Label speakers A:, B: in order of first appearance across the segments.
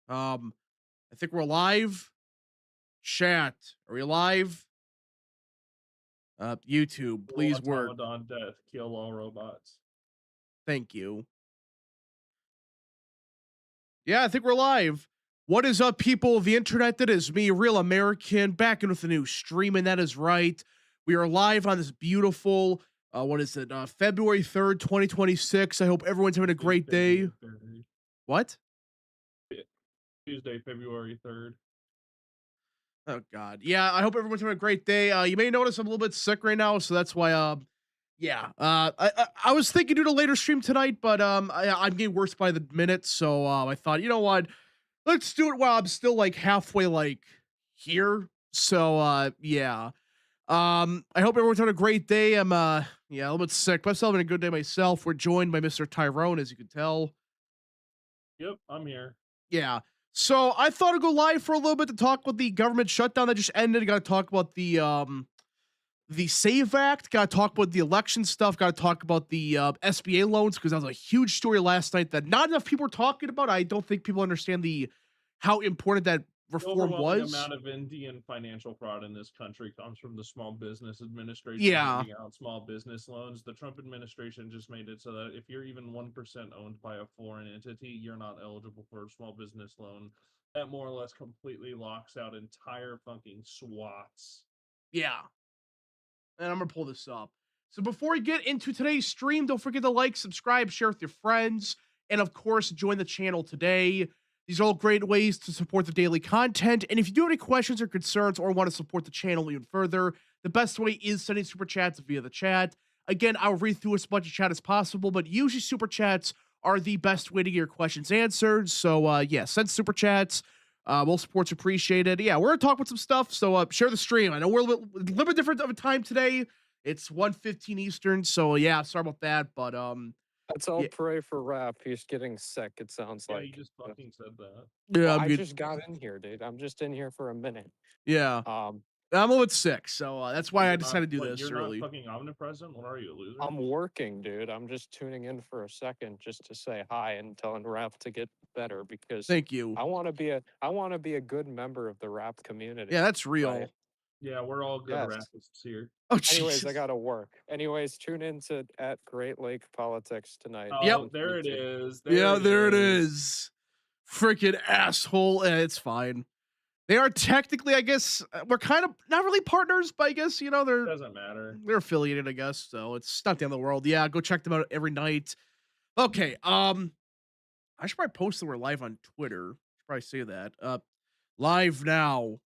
A: I think we're live. Chat, are we live? YouTube,
B: Will
A: please work.
B: automaton death kill all robots?
A: Thank you. Yeah, I think we're live. What is up, people of the internet? That is me, Real American, back in with a new stream, and that is right. We are live on this beautiful, what is it, February 3rd, 2026. I hope everyone's having a great
B: Tuesday,
A: day.
B: February,
A: What?
B: Tuesday, February 3rd.
A: Oh God. Yeah, I hope everyone's having a great day. You may notice I'm a little bit sick right now, so that's why yeah. I was thinking do a later stream tonight, but I'm getting worse by the minute, so I thought, you know what? Let's do it while I'm still like halfway like here. So yeah. I hope everyone's having a great day. I'm yeah, a little bit sick, but I'm still having a good day myself. We're joined by Mr. Tyrone, as you can tell.
B: Yep, I'm here.
A: Yeah. So I thought I'd go live for a little bit to talk about the government shutdown that just ended. Got to talk about the Save Act. Got to talk about the election stuff. Got to talk about the SBA loans because that was a huge story last night that not enough people were talking about. I don't think people understand the how important that
B: The
A: reform
B: overwhelming
A: was.
B: amount of Indian financial fraud in this country comes from the Small Business Administration
A: Yeah,
B: handing out small business loans. The Trump administration just made it so that if you're even 1% owned by a foreign entity, you're not eligible for a small business loan. That more or less completely locks out entire fucking swaths.
A: yeah. And I'm gonna pull this up. So before we get into today's stream, don't forget to like, subscribe, share with your friends, and of course, join the channel today. These are all great ways to support the daily content. And if you do have any questions or concerns or want to support the channel even further, the best way is sending super chats via the chat. Again, I'll read through as much of chat as possible, but usually super chats are the best way to get your questions answered. So yeah, send super chats. Most support's appreciated. Yeah, we're gonna talk about some stuff. So share the stream. I know we're a little bit different of a time today. It's 1:15 Eastern. So yeah, sorry about that. But
C: Let's all
A: yeah,
C: pray for Raph. He's getting sick, it sounds
B: Yeah, you
C: like.
B: just fucking said that.
A: yeah,
C: Well,
A: I'm
C: I
A: good.
C: just got in here, dude. I'm just in here for a minute.
A: Yeah,
C: Um,
A: I'm a little bit sick, so that's
B: What,
A: why I
B: you're not
A: decided to do
B: what,
A: this
B: you're not
A: early.
B: fucking omnipresent? What are you, a loser?
C: I'm working, dude. I'm just tuning in for a second just to say hi and telling Raph to get better because
A: Thank you.
C: I want to be a good member of the rap community.
A: Yeah, that's
C: Right?
A: real.
B: Yeah, we're all good
C: Yes.
B: rapists here.
A: Oh
C: Anyways, I
A: Jesus.
C: gotta work. Anyways, tune in to at Great Lake Politics tonight.
A: Yep.
B: Oh, there it
C: 7:32.
B: is. There
A: Yeah,
B: it
A: there it
B: is.
A: is. Freaking asshole. It's fine. They are technically, I guess, we're kind of not really partners, but I guess you know
B: Doesn't matter.
A: they're affiliated, I guess. So it's not the end of the world. Yeah, go check them out every night. Okay. I should probably post that we're live on Twitter. Should probably say that. Live now.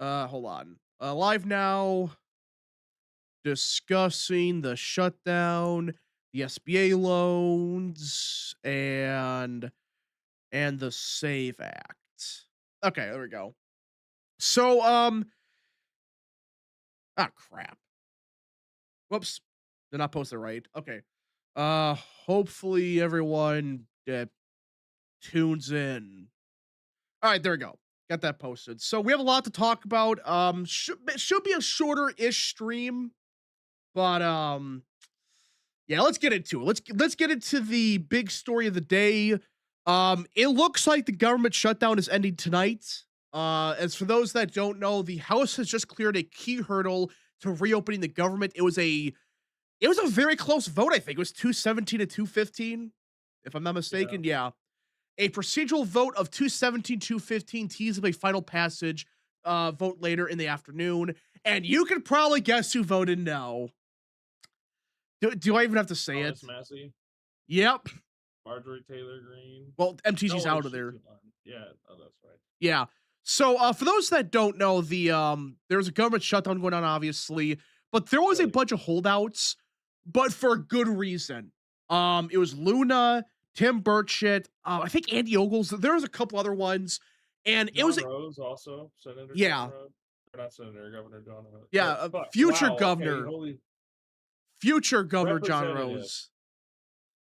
A: Hold on. Live now. Discussing the shutdown, the SBA loans, and the Save Act. Okay, there we go. So, crap. Whoops. Did not post it right. Okay. Hopefully everyone that tunes in. All right, there we go. Got that posted. So we have a lot to talk about. Should be a shorter-ish stream, but yeah, let's get into it. Let's get into the big story of the day. It looks like the government shutdown is ending tonight. As for those that don't know, the House has just cleared a key hurdle to reopening the government. It was a very close vote, I think. It was 217 to 215, if I'm not mistaken. Yeah. A procedural vote of 217, 215 teased up a final passage vote later in the afternoon. And you can probably guess who voted no. Do I even have to say it?
B: Thomas Massey,
A: Yep.
B: Marjorie Taylor Greene.
A: Well, MTG's
B: No, wait,
A: out of
B: she's
A: there.
B: gone. Yeah, oh, that's right.
A: Yeah. So for those that don't know, there's a government shutdown going on, obviously, but there was a
B: Right.
A: bunch of holdouts, but for good reason. It was Luna, Tim Burchett, I think Andy Ogles. There was a couple other ones, and it
B: John
A: was
B: Rose also, Senator
A: yeah,
B: John Rose. Or not Senator, Governor John Rose.
A: yeah,
B: Fuck.
A: future
B: Wow. Okay.
A: governor,
B: Holy
A: future governor John
B: representative.
A: Rose.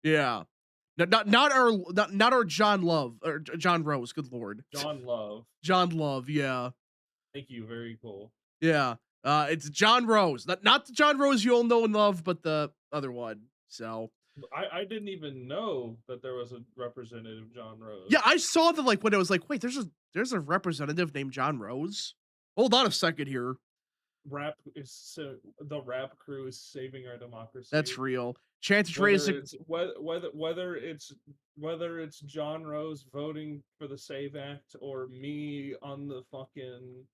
A: Yeah, not our John Love or John Rose. Good lord,
B: John Love.
A: John Love. Yeah.
B: Thank you. Very cool.
A: Yeah. It's John Rose. Not the John Rose you all know and love, but the other one. So
B: I didn't even know that there was a representative John Rose.
A: Yeah, I saw that like when it was like, wait, there's a representative named John Rose. Hold on a second here.
B: The rap crew is saving our
A: That's
B: democracy.
A: real. Chances
B: Whether
A: raising.
B: it's whether it's John Rose voting for the Save Act or me on the fucking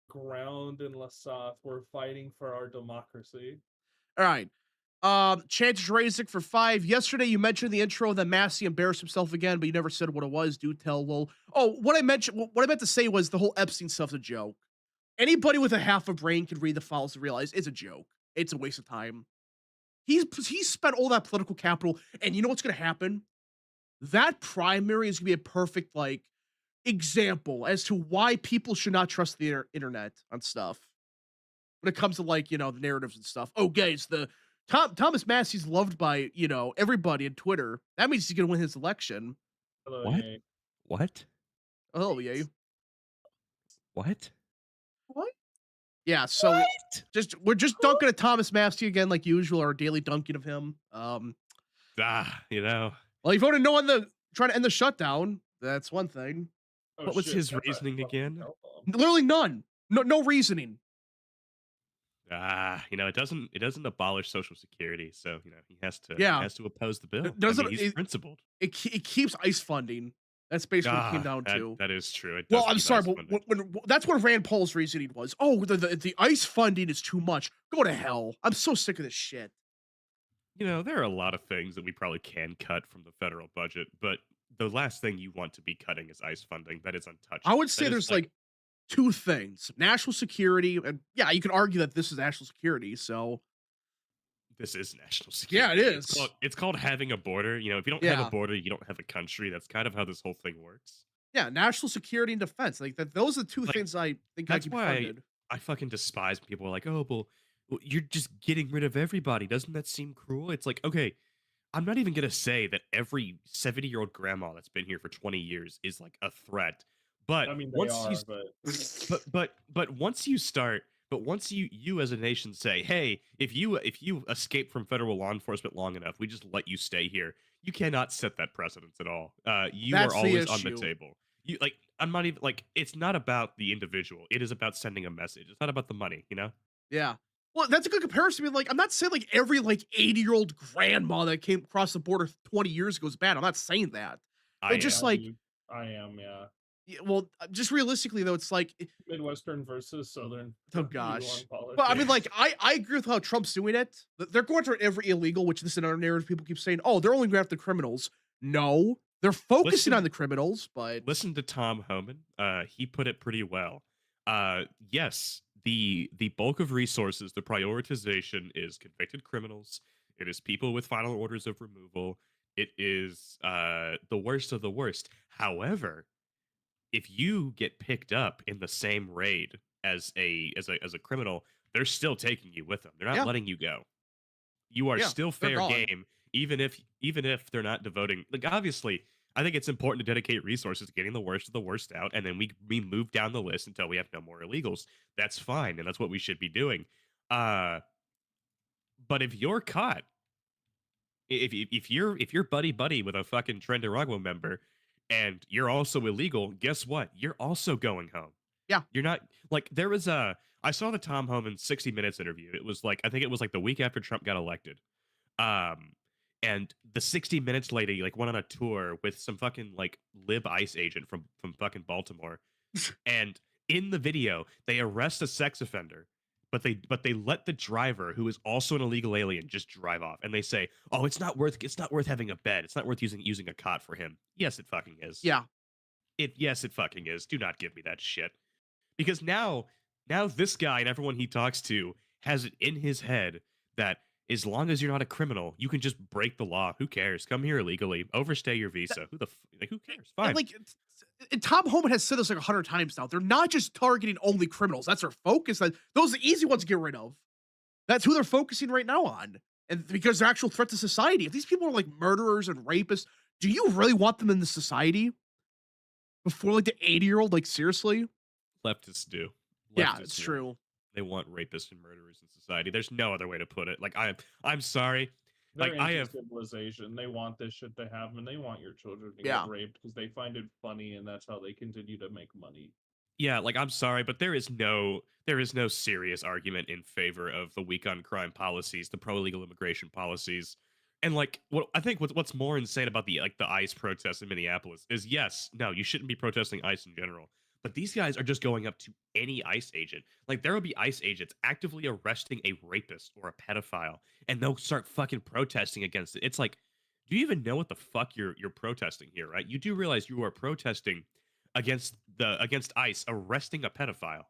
B: ground in Lasaf, we're fighting for our democracy.
A: All right. Chances raising for 5. Yesterday you mentioned in the intro that Massey embarrassed himself again, but you never said what it was. Do tell, lol. Oh, what I meant to say was the whole Epstein stuff's a joke. Anybody with a half a brain can read the files and realize it's a joke. It's a waste of time. He's spent all that political capital, and you know what's gonna happen? That primary is gonna be a perfect like example as to why people should not trust the internet on stuff when it comes to like the narratives and stuff. Oh, guys, the Thomas Massey's loved by everybody in Twitter. That means he's gonna win his election.
B: Hello,
D: What?
B: yay.
D: What?
A: Oh yeah,
D: What?
A: what? Yeah. So we're just dunking at Thomas Massey again, like usual. Our daily dunking of him.
D: You know,
A: Well, he voted no on the trying to end the shutdown. That's one thing.
B: Oh,
D: what was
B: shit,
D: his
B: that's a
D: reasoning
B: fucking
D: again?
B: telephone.
A: Literally none. No reasoning.
D: it doesn't abolish Social Security, so he
A: Yeah.
D: has to oppose the bill.
A: doesn't-
D: He's principled.
A: It keeps ICE funding. That's basically what it came down to.
D: That is true. It
A: Well,
D: does
A: I'm
D: keep
A: sorry,
D: ICE
A: but
D: funded.
A: when that's what Rand Paul's reasoning was. Oh, the ICE funding is too much. Go to hell. I'm so sick of this shit.
D: There are a lot of things that we probably can cut from the federal budget, but the last thing you want to be cutting is ICE funding. That is untouchable.
A: I would say
D: That is
A: there's like two things: national security, and yeah, you can argue that this is national security. So
D: this is national
A: yeah,
D: security.
A: it is.
D: It's called having a border. If you don't have
A: Yeah.
D: a border, you don't have a country. That's kind of how this whole thing works.
A: Yeah, national security and defense. Like that. Those are the two
D: Like,
A: things I think
D: that's
A: can be
D: why
A: funded.
D: I fucking despise when people are like, oh, well, you're just getting rid of everybody. Doesn't that seem cruel? It's like, okay, I'm not even gonna say that every 70-year-old grandma that's been here for 20 years is like a threat. But
B: I mean, they
D: once
B: are,
D: you
B: but
D: but once you start but once you as a nation say, hey, if you escape from federal law enforcement long enough, we just let you stay here. You cannot set that precedence at all. You
A: That's
D: are
A: the
D: always on the
A: issue.
D: table. I'm not even like, it's not about the individual. It is about sending a message. It's not about the money.
A: Yeah. Well, that's a good comparison. I mean, like, I'm not saying like every like 80-year-old grandma that came across the border 20 years ago is bad. I'm not saying that.
D: I
A: But just
D: am.
A: like,
B: I am, yeah.
A: well, just realistically though, it's like,
B: Midwestern versus Southern.
A: oh
B: view
A: gosh.
B: on
A: But I mean,
B: politics.
A: like, I agree with how Trump's doing it. They're going after every illegal, which this is another narrative people keep saying, oh, they're only going after the criminals. No, they're focusing
D: Listen-
A: on the criminals, but
D: Listen to Tom Homan. He put it pretty well. Yes, the bulk of resources, the prioritization is convicted criminals. It is people with final orders of removal. It is the worst of the worst. However, if you get picked up in the same raid as a criminal, they're still taking you with them. They're not
A: Yeah.
D: letting you go. You are
A: Yeah,
D: still
A: they're
D: fair
A: gone.
D: game, even if they're not devoting. Like, obviously, I think it's important to dedicate resources to getting the worst of the worst out, and then we move down the list until we have no more illegals. That's fine, and that's what we should be doing. But if you're caught, if you're buddy with a fucking Trenderagua member, and you're also illegal, guess what? You're also going home.
A: Yeah.
D: You're not like, there was I saw the Tom Homan 60 Minutes interview. It was like, I think it was like the week after Trump got elected. And the 60 Minutes lady like went on a tour with some fucking like lib ICE agent from fucking Baltimore. And in the video, they arrest a sex offender, but they let the driver, who is also an illegal alien, just drive off. And they say, "Oh, it's not worth having a bed. It's not worth using a cot for him." Yes, it fucking is.
A: yeah.
D: Yes, it fucking is. Do not give me that shit. Because now this guy and everyone he talks to has it in his head that as long as you're not a criminal, you can just break the law. Who cares? Come here illegally, overstay your visa. Who cares? Fine.
A: And like, and Tom Homan has said this like 100 times now. They're not just targeting only criminals. That's their focus. Those are the easy ones to get rid of. That's who they're focusing right now on. And because they're actual threat to society. If these people are like murderers and rapists, do you really want them in the society? Before like the 80-year-old, like seriously?
D: Leftists do.
A: Yeah,
D: Leftists
A: it's
D: do.
A: true.
D: They want rapists and murderers in society. There's no other way to put it. Like, I'm sorry.
B: They're
D: I
B: into
D: have
B: civilization. They want this shit to happen. And they want your children to
A: Yeah.
B: get raped because they find it funny, and that's how they continue to make money.
D: Yeah, like I'm sorry, but there is no serious argument in favor of the weak on crime policies, the pro legal immigration policies. And like what I think what's more insane about the ICE protests in Minneapolis is yes, no, you shouldn't be protesting ICE in general. But these guys are just going up to any ICE agent. Like there will be ICE agents actively arresting a rapist or a pedophile, and they'll start fucking protesting against it. It's like, do you even know what the fuck you're protesting here, right? You do realize you are protesting against ICE arresting a pedophile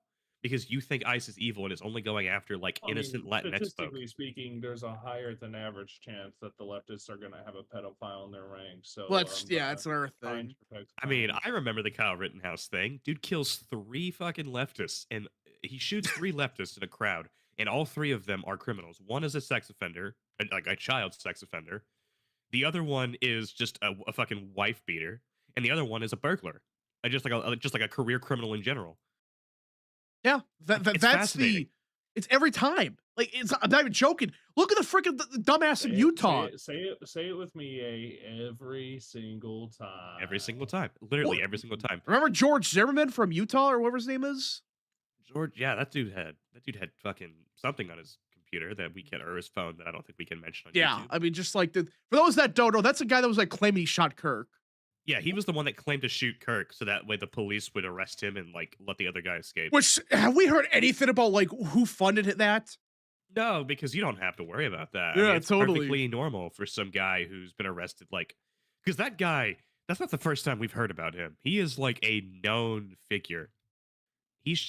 D: because you think ICE is evil and is only going after like
B: I
D: innocent
B: mean,
D: Latinx folk.
B: statistically speaking, there's a higher than average chance that the leftists are going to have a pedophile in their ranks. So,
A: Well, that's another
B: kind
A: thing.
B: protects
D: I mean,
B: kind.
D: I remember the Kyle Rittenhouse thing. Dude kills 3 fucking leftists and he shoots 3 leftists in a crowd, and all 3 of them are criminals. One is a sex offender, like a child sex offender. The other one is just a fucking wife beater, and the other one is a burglar. Just like a career criminal in general.
A: Yeah,
D: It's
A: that's
D: fascinating.
A: it's every time. Like I'm not even joking. Look at the freaking dumbass in Utah.
B: Say it with me, every single time.
D: Every single time. Literally every single time.
A: Remember George Zimmerman from Utah or whatever his name is?
D: George, yeah, that dude had fucking something on his computer that we can, or his phone that I don't think we can mention on
A: Yeah,
D: YouTube.
A: I mean, just like for those that don't know, that's the guy that was like claiming he shot Kirk.
D: Yeah, he was the one that claimed to shoot Kirk, so that way the police would arrest him and like let the other guy escape.
A: Which have we heard anything about like who funded that?
D: No, because you don't have to worry about that.
A: Yeah,
D: it's
A: totally.
D: perfectly normal for some guy who's been arrested. Like, because that guy, that's not the first time we've heard about him. He is like a known figure.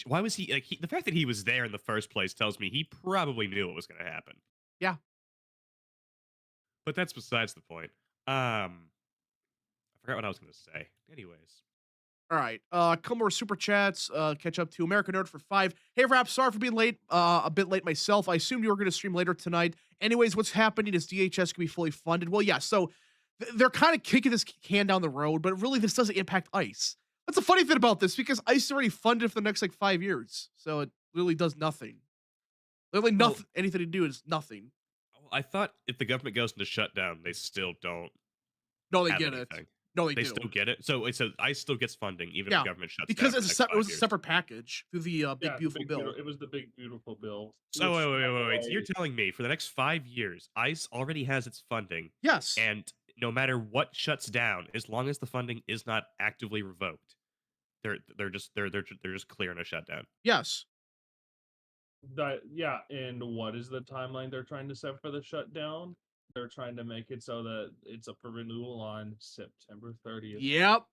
D: Why was he like? The fact that he was there in the first place tells me he probably knew what was going to happen.
A: Yeah.
D: But that's besides the point. I forgot what I was going to say. Anyways,
A: All right. Couple more super chats. Catch up to American Nerd for 5. Hey, Rap, sorry for being late. A bit late myself. I assumed you were going to stream later tonight. Anyways, what's happening is DHS can be fully funded. Well, yeah. So they're kind of kicking this can down the road, but really this doesn't impact ICE. That's the funny thing about this because ICE is already funded for the next like 5 years, so it really does nothing. Literally
D: Well-
A: nothing. Anything to do is nothing.
D: I thought if the government goes into shutdown, they still don't
A: No, they
D: have
A: get
D: anything.
A: it. No, they
D: They
A: do.
D: still get it. So ICE still gets funding even
A: Yeah,
D: if the government shuts
A: because
D: down.
A: it's
D: for the next
A: it was
D: 5
A: a
D: years.
A: separate package through the big
B: Yeah,
A: beautiful bill.
B: It was the big beautiful bill.
D: So
B: which,
D: wait,
B: by
D: wait,
B: the
D: wait, wait. So you're
B: way,
D: telling me for the next 5 years, ICE already has its funding,
A: Yes.
D: and no matter what shuts down, as long as the funding is not actively revoked, they're just clearing a shutdown.
A: Yes.
B: yeah, and what is the timeline they're trying to set for the shutdown? They're trying to make it so that it's up for renewal on September 30th.
A: Yep.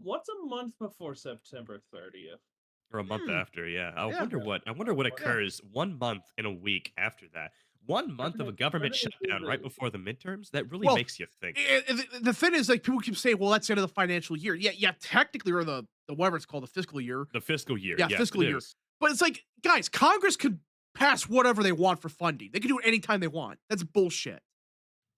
B: What's a month before September 30th?
D: Or a month
A: Hmm.
D: after, yeah. I
A: Yeah.
D: wonder what occurs 1 month in a week after that. 1 month of a
B: gonna-
D: government
B: they're gonna do
D: shutdown right
B: the-
D: before the midterms? That really
A: Well,
D: makes you think.
A: The thing is, like, people keep saying, well, that's the end of the financial year. Yeah, technically, or the whatever it's called, the fiscal year.
D: The fiscal year.
A: Yeah,
D: yes,
A: fiscal
D: it
A: year.
D: is.
A: But it's like, guys, Congress could pass whatever they want for funding. They can do it anytime they want. That's bullshit.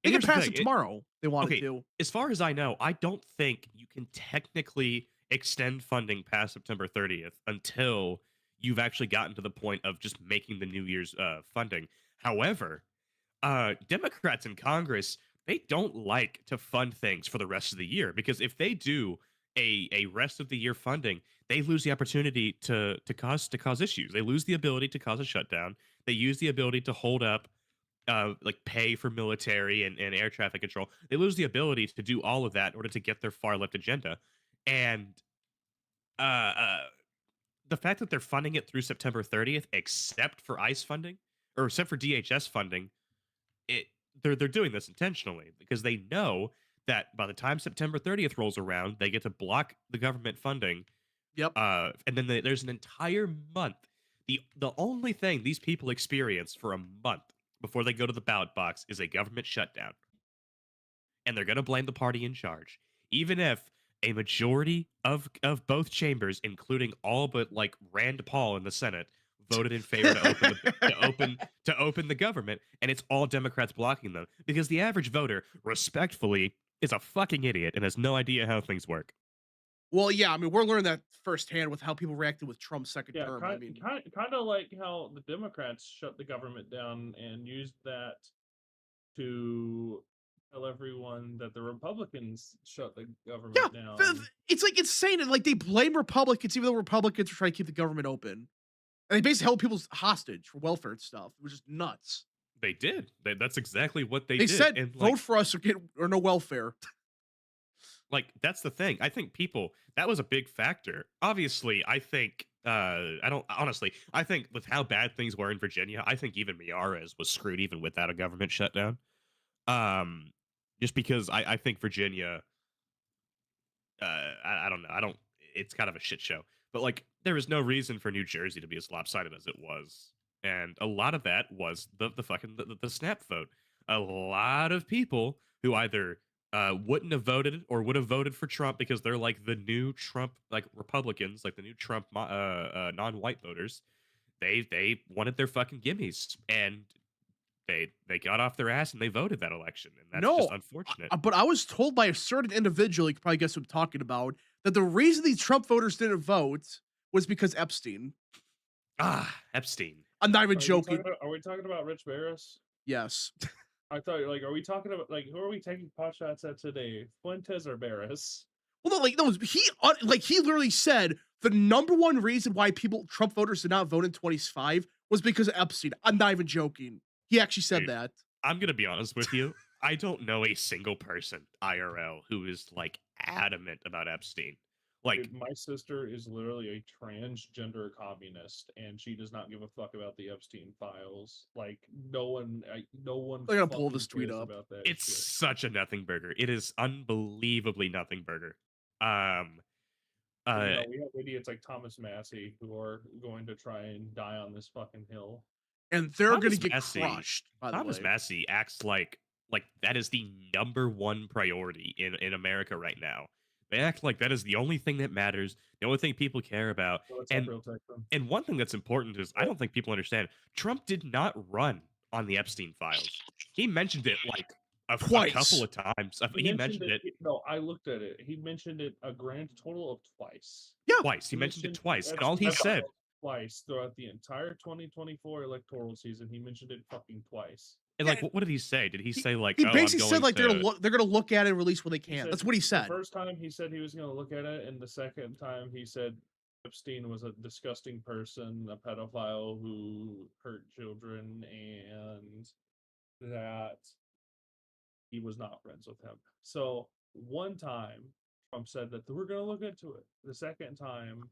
A: They
D: And
A: can
D: here's the
A: pass
D: thing,
A: it tomorrow. if they wanted
D: okay,
A: to.
D: As far as I know, I don't think you can technically extend funding past September 30th until you've actually gotten to the point of just making the New Year's funding. However, Democrats in Congress, they don't like to fund things for the rest of the year because if they do a rest of the year funding, they lose the opportunity to cause issues. They lose the ability to cause a shutdown. They use the ability to hold up like pay for military and air traffic control. They lose the ability to do all of that in order to get their far left agenda. And uh, uh, the fact that they're funding it through September 30th, except for ICE funding or except for DHS funding, they're doing this intentionally because they know that by the time September 30th rolls around, they get to block the government funding.
A: Yep.
D: And then there's an entire month. The only thing these people experience for a month before they go to the ballot box is a government shutdown. And they're going to blame the party in charge, even if a majority of both chambers, including all but like Rand Paul in the Senate, voted in favor to open the government, and it's all Democrats blocking them because the average voter, respectfully, is a fucking idiot and has no idea how things work.
A: Well, yeah, I mean, we're learning that firsthand with how people reacted with Trump's second
B: Yeah,
A: term. I mean,
B: kind of like how the Democrats shut the government down and used that to tell everyone that the Republicans shut the
A: Yeah,
B: government down.
A: it's like insane, and like they blame Republicans, even though Republicans are trying to keep the government open, and they basically held people hostage for welfare and stuff. It was just nuts.
D: They did. That's exactly what they
A: They
D: did.
A: said,
D: And
A: "Vote for us or no welfare."
D: like that's the thing. I think people that was a big factor. Obviously, I think I don't honestly. I think with how bad things were in Virginia, I think even Miares was screwed even without a government shutdown. Um, just because I think Virginia, I don't know. I don't. It's kind of a shit show. But like, there was no reason for New Jersey to be as lopsided as it was, and a lot of that was the fucking the snap vote. A lot of people who either wouldn't have voted or would have voted for Trump because they're like the new Trump, like Republicans, like the new Trump non-white voters. They wanted their fucking gimmies, and they got off their ass and they voted that election, and that's just
A: No,
D: unfortunate.
A: but I was told by a certain individual, you could probably guess what I'm talking about, that the reason these Trump voters didn't vote was because Epstein.
D: Epstein.
A: I'm not even
B: Are we
A: joking.
B: talking about, are we talking about Rich Barris?
A: Yes.
B: I thought, like, are we talking about, like, who are we taking pot shots at today? Fuentes or Barris?
A: Well, no, like no, he literally said the number one reason why Trump voters did not vote in 25 was because of Epstein. I'm not even joking. He actually said
D: Dude,
A: that.
D: I'm gonna be honest with you. I don't know a single person IRL who is like adamant about Epstein. Like,
B: Dude, my sister is literally a transgender communist, and she does not give a fuck about the Epstein files. Like, no one
A: I gotta pull
B: fucking
A: this tweet
B: cares
A: up.
B: about that
D: it's
B: shit.
D: such a nothing burger. It is unbelievably nothing burger.
B: And,
D: Uh,
B: we have idiots like Thomas Massey who are going to try and die on this fucking hill.
A: And they're gonna
D: Thomas
A: get
D: Massey,
A: crushed, by the
D: Thomas
A: way.
D: Massey acts like that is the number one priority in America right now. They act like that is the only thing that matters, the only thing people care about.
B: So what's up, real tech then?
D: And one thing that's important is I don't think people understand Trump did not run on the Epstein files. He mentioned it like a
A: Twice.
D: couple of times. He mentioned it
B: No, I looked at it. He mentioned it a grand total of twice.
A: Yeah.
D: twice. He mentioned it twice. And
B: Epstein
D: all he
B: files
D: said,
B: twice throughout the entire 2024 electoral season. He mentioned it fucking twice.
D: and
A: Yeah,
D: like, what did he say? Did he say like,
A: He
D: "Oh, I'm
A: basically said
D: going
A: like
D: to"?
A: they're gonna look at it and release when they
B: He
A: can.
B: said-
A: That's what he
B: The
A: said.
B: first time he said he was going to look at it, and the second time he said Epstein was a disgusting person, a pedophile who hurt children, and that he was not friends with him. So one time Trump said that we're going to look into it. The second time,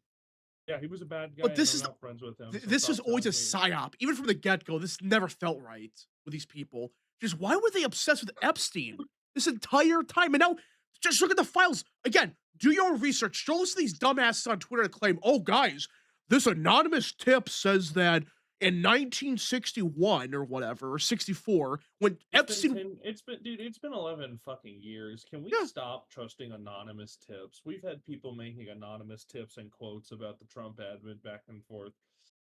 B: yeah, he was a bad guy.
A: But this
B: and
A: is
B: I'm not friends with him. so
A: this was
B: stop
A: always a
B: telling me-
A: psyop. Even from the get-go, this never felt right with these people. Just why were they obsessed with Epstein this entire time? And now just look at the files. Again, do your own research. Don't listen to these dumbasses on Twitter that claim, oh guys, this anonymous tip says that in 1961 or whatever, or 64, when Epstein
B: It's been 11 fucking years. Can we
A: Yeah.
B: stop trusting anonymous tips? We've had people making anonymous tips and quotes about the Trump admin back and forth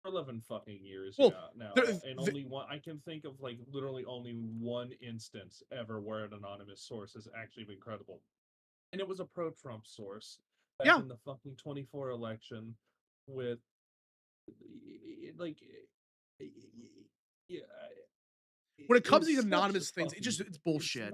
B: for 11 fucking years
A: Well,
B: now.
A: there-
B: And only one, I can think of like literally only one instance ever where an anonymous source has actually been credible. And it was a pro-Trump source back
A: Yeah.
B: in the fucking 24 election with like yeah,
A: when it comes to
B: was
A: these
B: such a
A: anonymous things, it's
B: fucking-
A: bullshit.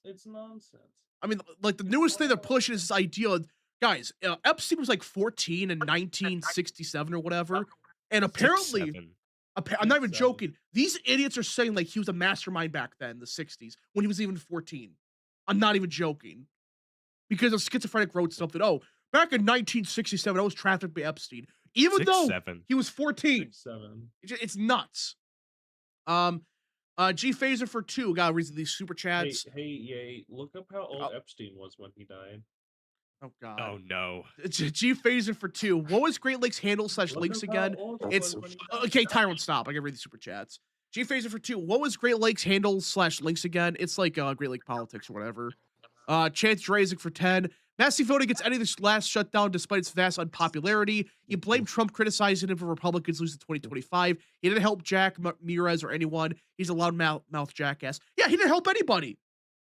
B: It's nonsense.
A: I mean, like the newest thing they're pushing is this idea of, guys, Epstein was like 14 in 1967 or whatever. And apparently,
D: 6'7".
A: I'm not even
B: 6'7".
A: joking. These idiots are saying like he was a mastermind back then in the 60s when he was even 14. I'm not even joking. Because a schizophrenic wrote something. Oh, back in 1967, I was trafficked by Epstein. Even though
D: 6'7".
A: he was 14.
B: 6'7".
A: It's nuts. G Phaser for 2. Gotta read these super chats.
B: Hey, yay! Look up how old
A: Oh.
B: Epstein was when he died.
A: Oh god.
D: Oh no.
A: G Phaser for 2. What was Great Lakes handle /
B: Look
A: links
B: up how
A: again?
B: old he
A: It's
B: was when he died.
A: okay, Tyrone, stop. I can read the super chats. G Phaser for 2. What was Great Lakes handle / links again? It's like Great Lake politics or whatever. Chance Drazik for 10. Massey voted against any of this last shutdown despite its vast unpopularity. He blamed Trump criticizing him for Republicans losing 2025. He didn't help Jack Ramirez or anyone. He's a loudmouth jackass. Yeah, he didn't help anybody.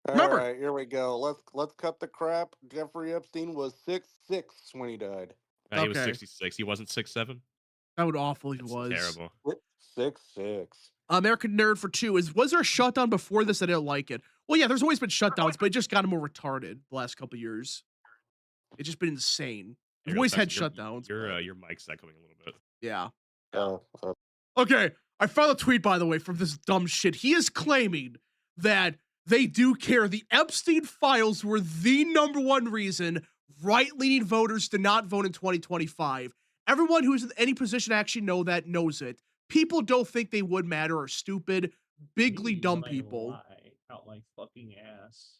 A: Remember-
E: All right, here we go. Let's cut the crap. Jeffrey Epstein was 6'6" when he died.
D: He was
A: Okay.
D: 66. He wasn't 6'7".
A: How awful he
D: That's
A: was.
D: terrible.
E: 6'6".
A: American Nerd for 2 is, was there a shutdown before this? I didn't like it. Well, yeah, there's always been shutdowns, but it just got more retarded the last couple years. It's just been insane. We've always had shutdowns.
D: Your mic's echoing a little bit.
A: Yeah.
E: Oh,
A: Okay, I found a tweet, by the way, from this dumb shit. He is claiming that they do care. The Epstein files were the #1 reason right-leaning voters did not vote in 2025. Everyone who's in any position to actually know that knows it. People don't think they would matter are stupid, bigly
B: Me
A: dumb
B: when I
A: people.
B: lie out like fucking ass.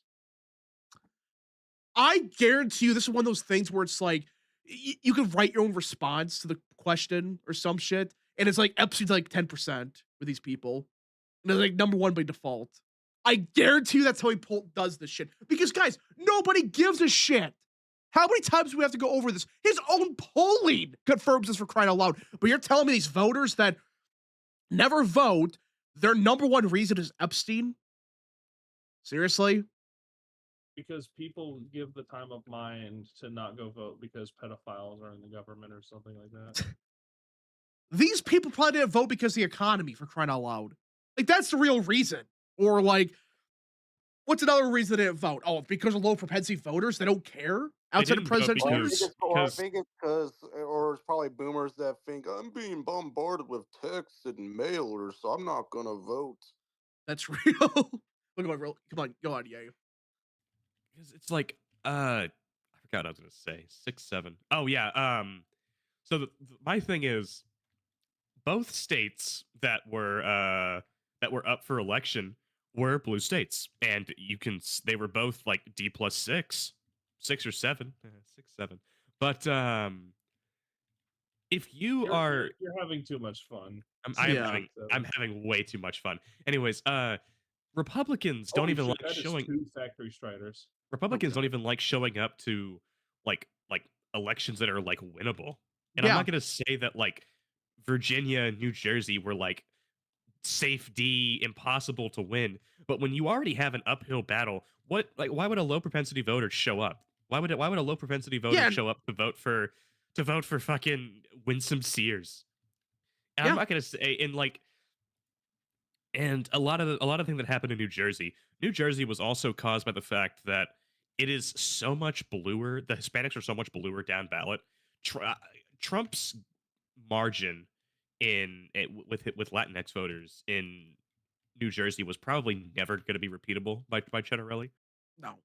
A: I guarantee you this is one of those things where it's like, you can write your own response to the question or some shit, and it's like Epstein's like 10% with these people. And they're like #1 by default. I guarantee you that's how he does this shit. Because, guys, nobody gives a shit. How many times do we have to go over this? His own polling confirms this, for crying out loud. But you're telling me these voters that never vote, their #1 reason is Epstein? Seriously?
B: Because people give the time of mind to not go vote because pedophiles are in the government or something like that.
A: These people probably didn't vote because of the economy, for crying out loud. Like, that's the real reason. Or, like, what's another reason they didn't vote? Oh, because of low propensity voters? They don't care outside of
D: didn't vote
A: presidential
E: Well, I
A: years?
E: think it's,
D: because-
E: I think it's because, or it's probably boomers that think I'm being bombarded with texts and mailers, so I'm not gonna vote.
A: That's real. Look at real. Come on, go on, yeah.
D: Because it's like, I forgot what I was gonna say. 6, 7. Oh yeah. So my thing is, both states that were up for election were blue states, and they were both like D+6, 6 or 7, 6, 7. But if you are,
B: You're having too much fun.
A: Yeah.
D: I'm having way too much fun. Anyways, Republicans don't
B: Holy
D: even
B: shit,
D: like
B: that is
D: showing.
B: 2 factory striders.
D: Republicans don't even like showing up to like elections that are like winnable. And
A: Yeah.
D: I'm not gonna say that like Virginia and New Jersey were like safe D, impossible to win. But when you already have an uphill battle, why would a low propensity voter show up? Why would a low propensity voter
A: Yeah.
D: show up to vote for fucking Winsome Sears? And I'm
A: Yeah.
D: not gonna say and a lot of the thing that happened in New Jersey was also caused by the fact that it is so much bluer. The Hispanics are so much bluer down ballot. Trump's margin with Latinx voters in New Jersey was probably never going to be repeatable by Cettarelli.
A: No.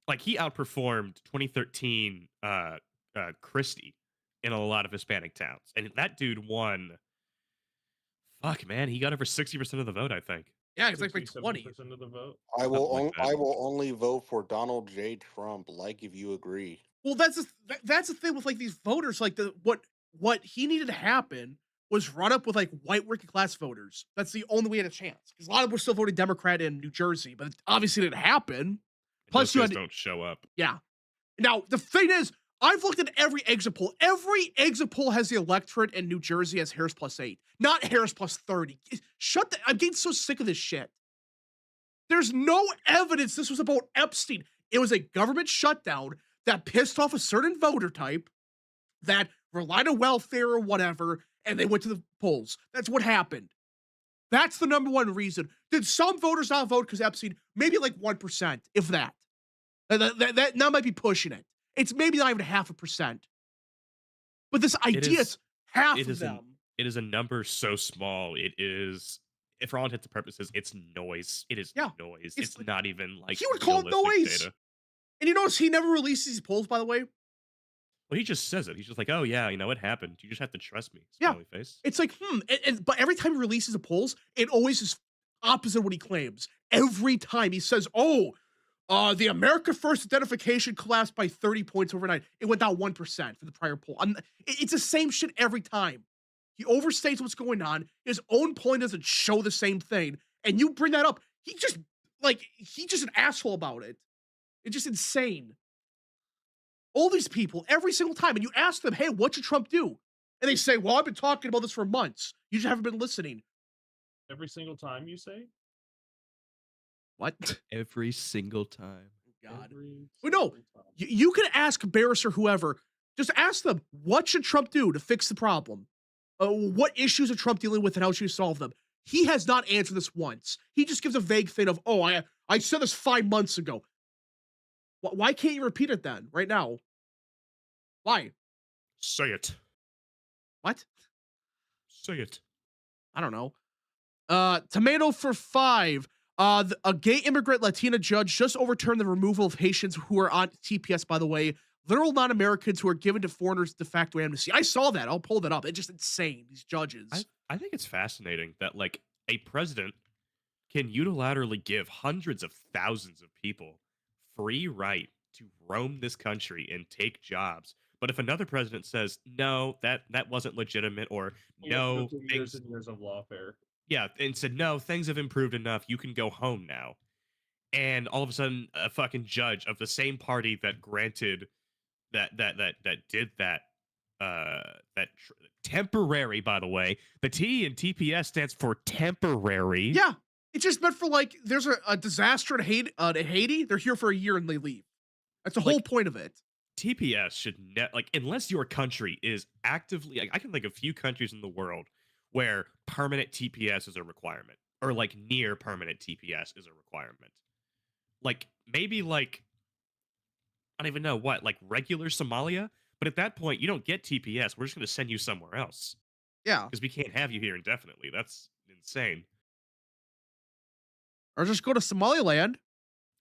D: Like, he outperformed 2013 Christie in a lot of Hispanic towns, and that dude won. Fuck, man, he got over 60% of the vote, I think.
A: Yeah, it's like by 20.
B: 67% of the vote.
E: I will
D: Something like that.
E: I will only vote for Donald J. Trump, like if you agree.
A: Well, that's the thing with like these voters. Like what he needed to happen was run up with like white working class voters. That's the only way he had a chance. Because a lot of them were still voting Democrat in New Jersey, but it obviously didn't happen. Plus,
D: Those
A: you
D: guys
A: had
D: don't show up.
A: yeah. Now the thing is, I've looked at every exit poll. Every exit poll has the electorate in New Jersey as Harris +8, not Harris +30. I'm getting so sick of this shit. There's no evidence this was about Epstein. It was a government shutdown that pissed off a certain voter type that relied on welfare or whatever, and they went to the polls. That's what happened. That's the #1 reason. Did some voters not vote because Epstein? Maybe like 1%, if that. That now might be pushing it. It's maybe not even 0.5%. But this idea is half of them.
D: It is a number so small. It is, for all intents and purposes, it's noise. It is
A: Yeah.
D: noise.
A: It's
D: It's
A: like-
D: not even like
A: He would call it
D: realistic
A: noise.
D: data.
A: And you notice he never released these polls, by the way.
D: Well, he just says it. He's just like, "Oh yeah, you know, it happened. You just have to trust me."
A: Yeah.
D: Smiley face.
A: It's like, but every time he releases the polls, it always is opposite of what he claims. Every time he says, the America First identification collapsed by 30 points overnight. It went down 1% for the prior poll. It's the same shit every time. He overstates what's going on. His own polling doesn't show the same thing. And you bring that up, he's just an asshole about it. It's just insane. All these people, every single time, and you ask them, hey, what should Trump do? And they say, well, I've been talking about this for months. You just haven't been listening.
B: Every single time you say?
A: What?
D: Every single time.
A: God.
B: Every
A: Well, no.
B: single time.
A: You can ask Barris or whoever. Just ask them, what should Trump do to fix the problem? What issues is Trump dealing with and how should he solve them? He has not answered this once. He just gives a vague thing of, "Oh, I said this 5 months ago." Why can't you repeat it then, right now? Why?
D: Say it.
A: What?
D: Say it.
A: I don't know. Tomato for 5. A gay immigrant Latina judge just overturned the removal of Haitians who are on TPS, by the way. Literal non-Americans who are given to foreigners de facto amnesty. I saw that. I'll pull that up. It's just insane, these judges.
D: I think it's fascinating that like a president can unilaterally give hundreds of thousands of people free right to roam this country and take jobs. But if another president says no, that wasn't legitimate, or
B: You have to go
D: no,
B: through years
D: things,
B: and years of lawfare.
D: yeah, and said no, things have improved enough, you can go home now. And all of a sudden, a fucking judge of the same party that granted that did that temporary, by the way, the T in TPS stands for temporary.
A: Yeah. It's just meant for, like, there's a disaster in Haiti. They're here for a year and they leave. That's the whole
D: Like,
A: point of it.
D: TPS should like, unless your country is actively, like, I can think of few countries in the world where permanent TPS is a requirement, or like near permanent TPS is a requirement. Like maybe like, I don't even know what, like regular Somalia, but at that point you don't get TPS. We're just going to send you somewhere else
A: Yeah.
D: because we can't have you here indefinitely. That's insane.
A: Or just go to Somaliland.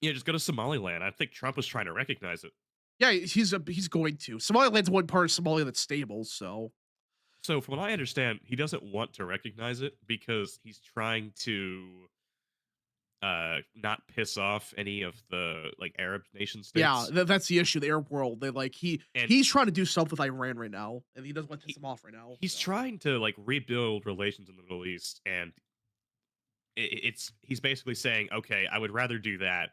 D: Yeah, just go to Somaliland. I think Trump was trying to recognize it.
A: Yeah, he's going to. Somaliland's one part of Somalia that's stable, so.
D: So from what I understand, he doesn't want to recognize it because he's trying to not piss off any of the like Arab nation states.
A: Yeah, that's the issue. The Arab world. They like
D: And
A: he's trying to do something with Iran right now, and he doesn't want to piss them off right now.
D: he's
A: so.
D: trying to like rebuild relations in the Middle East, and he's basically saying, okay, I would rather do that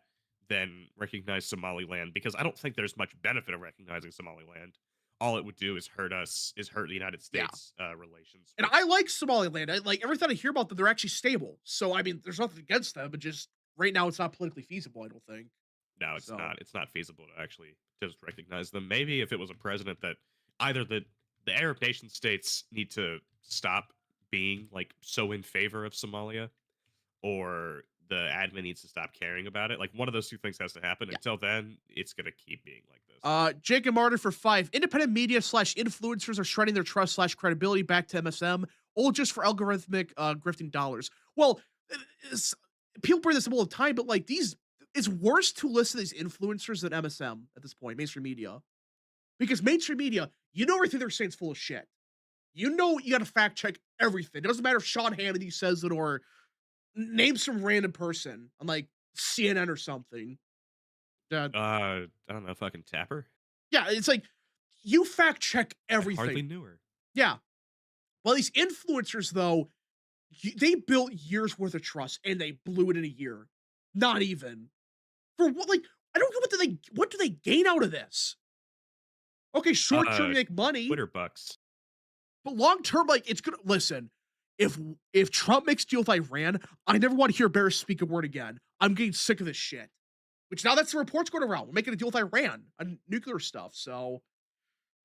D: than recognize Somaliland because I don't think there's much benefit of recognizing Somaliland. All it would do is hurt the United States relations.
A: And I like Somaliland. I like everything I hear about them. They're actually stable. So I mean, there's nothing against them, but just right now it's not politically feasible. I don't think.
D: No, it's
A: So.
D: not. It's not feasible to actually just recognize them. Maybe if it was a president that either the Arab nation states need to stop being like so in favor of Somalia, or the admin needs to stop caring about it. Like one of those two things has to happen.
A: Yeah.
D: Until then, it's gonna keep being like this.
A: Jake and Martin for 5. Independent media / influencers are shredding their trust / credibility back to MSM, all just for algorithmic grifting dollars. Well, people bring this up all the time, but like it's worse to listen to these influencers than MSM at this point, mainstream media. Because mainstream media, you know everything they're saying is full of shit. You know you got to fact check everything. It doesn't matter if Sean Hannity says it or name some random person on like CNN or something.
D: I don't know, fucking Tapper.
A: Yeah, it's like you fact check
D: I hardly
A: everything.
D: knew her.
A: Yeah. Well, these influencers though, they built years worth of trust and they blew it in a year. Not even. For what? Like, I don't know what do they gain out of this? Okay, short term you make money,
D: Twitter bucks.
A: but long term, like it's gonna listen. If Trump makes a deal with Iran, I never want to hear Barris speak a word again. I'm getting sick of this shit. Which now that's the reports going around. We're making a deal with Iran on nuclear stuff, so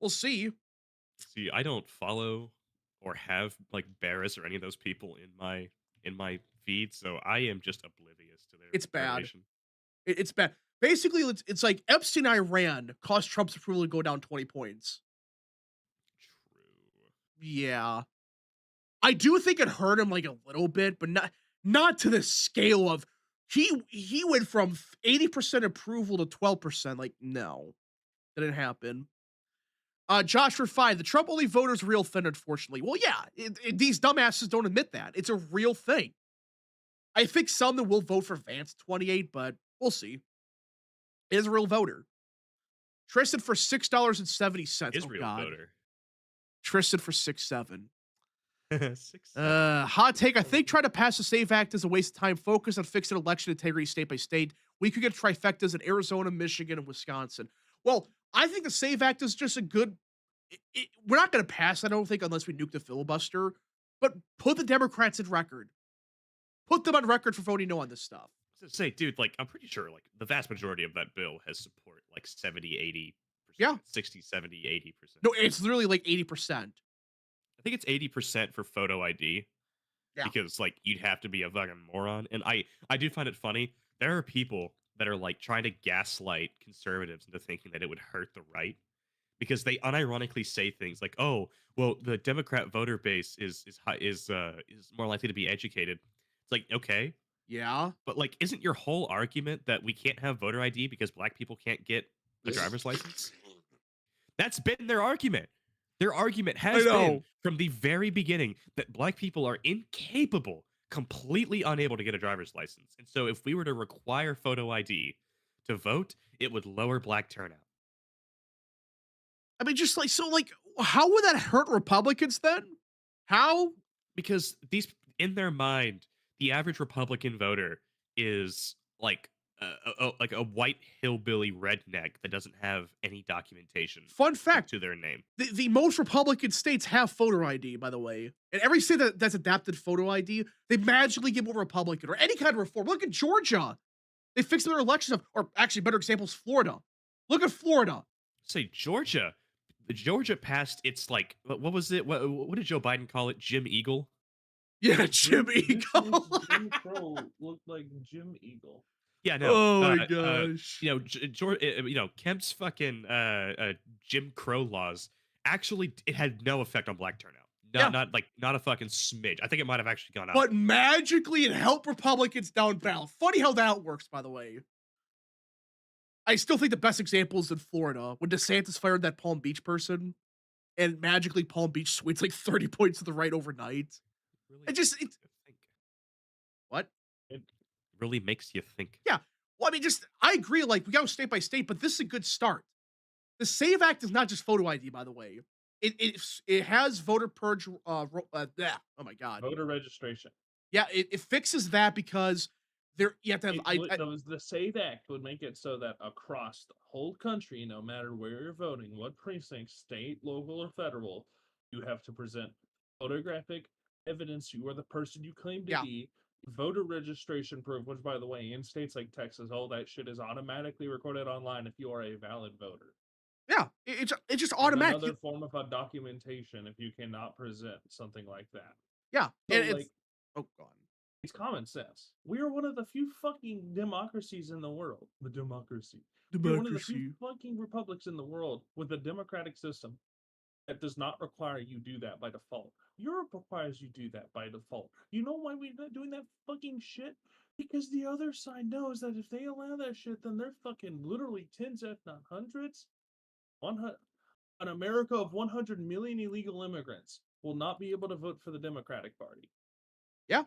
A: we'll see.
D: See, I don't follow or have like Barris or any of those people in my feed, so I am just oblivious to their.
A: It's bad.
D: information.
A: It's bad. Basically, it's like Epstein Iran caused Trump's approval to go down 20 points.
D: True.
A: Yeah. I do think it hurt him like a little bit, but not to the scale of he went from 80% approval to 12%. Like, no. That didn't happen. Josh for 5. The Trump only voter's real thing, unfortunately. Well, yeah, these dumbasses don't admit that. It's a real thing. I think some that will vote for Vance 28, but we'll see. It is a real voter. Tristan for $6.70.
D: Israel voter.
A: Tristan for 6.7.
D: 6.
A: Hot take. I think trying to pass the SAVE Act is a waste of time. Focus on fixing election integrity state by state. We could get trifectas in Arizona, Michigan, and Wisconsin. Well, I think the SAVE Act is just a good. We're not going to pass, I don't think, unless we nuke the filibuster. But put the Democrats in record. Put them on record for voting no on this stuff.
D: Say, dude, like I'm pretty sure like the vast majority of that bill has support, like 70, 80%.
A: Yeah.
D: 60, 70, 80%.
A: No, it's literally like 80%.
D: I think it's 80% for photo ID.
A: Yeah.
D: because like you'd have to be a fucking moron. And I do find it funny. There are people that are like trying to gaslight conservatives into thinking that it would hurt the right because they unironically say things like, "Oh, well, the Democrat voter base is more likely to be educated." It's like, okay,
A: Yeah.
D: but like, isn't your whole argument that we can't have voter ID because black people can't get a driver's license? That's been their argument. Their argument
A: I
D: has been
A: know.
D: from the very beginning that black people are incapable, completely unable to get a driver's license. And so if we were to require photo ID to vote, it would lower black turnout.
A: I mean, just like, so like, how would that hurt Republicans then? How?
D: Because these in their mind, the average Republican voter is like like a white hillbilly redneck that doesn't have any documentation
A: Fun fact,
D: to their name.
A: the most Republican states have photo ID, by the way. And every state that's adapted photo ID, they magically get more Republican or any kind of reform. Look at Georgia. They fixed their election stuff. Or actually, better example is Florida. Look at Florida.
D: Say Georgia. Georgia passed its like what was it? What did Joe Biden call it? Jim Eagle?
A: Yeah, Jim Eagle.
B: Jim Crow looked like Jim Eagle.
D: Yeah, no.
A: Oh my gosh.
D: You know, Kemp's fucking Jim Crow laws actually it had no effect on black turnout. Not a fucking smidge. I think it might have actually gone up.
A: But magically it helped Republicans down ballot. Funny how that works, by the way. I still think the best example is in Florida when DeSantis fired that Palm Beach person and magically Palm Beach swings like 30 points to the right overnight.
D: Really
A: It just,
D: makes you think.
A: what?
D: It really makes you think.
A: Yeah. Well, I mean, I agree. Like, we go state by state, but this is a good start. The SAVE Act is not just photo ID, by the way. It has voter purge. Oh my God.
B: Voter registration.
A: Yeah, it fixes that because you have to have.
B: The SAVE Act would make it so that across the whole country, no matter where you're voting, what precinct, state, local, or federal, you have to present photographic evidence you are the person you claim to be, voter registration proof, which, by the way, in states like Texas, all that shit is automatically recorded online if you are a valid voter.
A: Yeah, it's just automatic.
B: Another form of a documentation if you cannot present something like that.
A: Yeah,
B: So,
A: and it's oh god,
B: it's common sense. We are one of the few fucking democracies in the world. The democracy. We're one of the few fucking republics in the world with a democratic system that does not require you do that by default. Europe requires you do that by default. You know why we're not doing that fucking shit? Because the other side knows that if they allow that shit, then they're fucking literally tens, if not hundreds. An America of 100 million illegal immigrants will not be able to vote for the Democratic Party.
A: Yeah.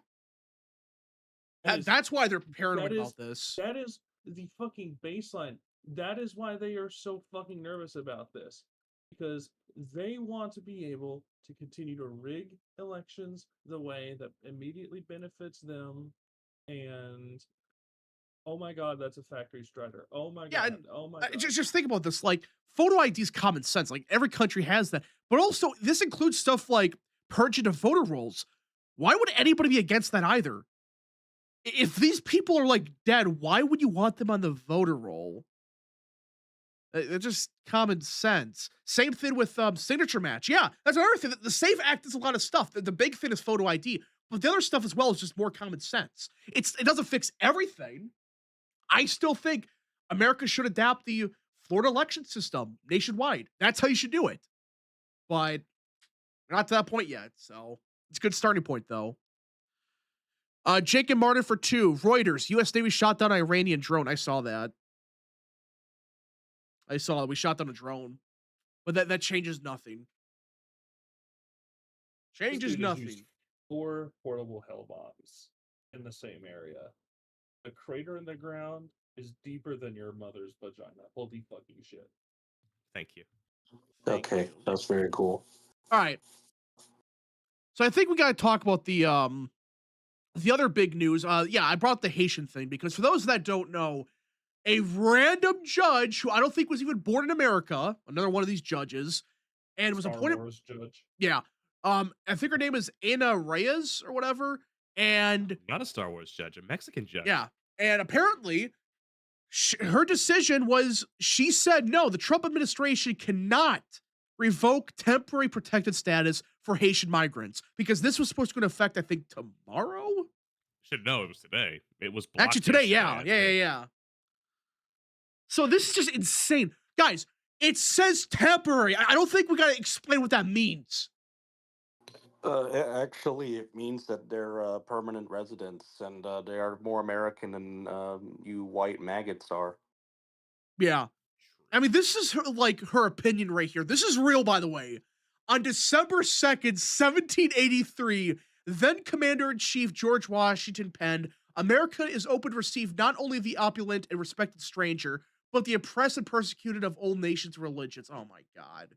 A: That's why they're paranoid about this.
B: That is the fucking baseline. That is why they are so fucking nervous about this. Because they want to be able to continue to rig elections the way that immediately benefits them. And oh my god, that's a factory strider. Oh my god. Oh my god.
A: Just think about this. Like, photo ID is common sense. Like, every country has that. But also, this includes stuff like purging of voter rolls. Why would anybody be against that either? If these people are like dead, why would you want them on the voter roll? It's just common sense. Same thing with signature match. Yeah, that's another thing. The SAVE Act is a lot of stuff. The big thing is photo ID, but the other stuff as well is just more common sense. It doesn't fix everything. I still think America should adapt the Florida election system nationwide. That's how you should do it. But we're not to that point yet, so it's a good starting point, though. Jake and Martin for 2. Reuters, U.S. Navy shot down an Iranian drone. I saw that. We shot down a drone. But that changes nothing. Changes nothing.
B: 4 portable hell bombs in the same area. The crater in the ground is deeper than your mother's vagina. Holy fucking shit.
D: Thank you.
E: Okay, that's very cool.
A: All right. So I think we got to talk about the other big news. Yeah, I brought the Haitian thing because for those that don't know, a random judge who I don't think was even born in America, another one of these judges, and was appointed.
B: Wars judge.
A: Yeah. I think her name is Ana Reyes or whatever. And
D: not a Star Wars judge, a Mexican judge.
A: Yeah. And apparently, her decision was she said, no, the Trump administration cannot revoke temporary protected status for Haitian migrants because this was supposed to go into effect, I think, tomorrow.
D: Should know it was today. It was
A: Actually,
D: blocked
A: today,
D: yesterday,
A: yeah,
D: I
A: yeah, yeah,
D: think.
A: yeah. So this is just insane, guys. It says temporary. I don't think we gotta explain what that means.
E: Actually, it means that they're permanent residents, and they are more American than you white maggots are.
A: Yeah. I mean, this is her opinion right here. This is real, by the way. On December 2nd, 1783, then Commander in Chief George Washington penned, America is open to receive not only the opulent and respected stranger, but the oppressed and persecuted of all nations and religions. Oh my God.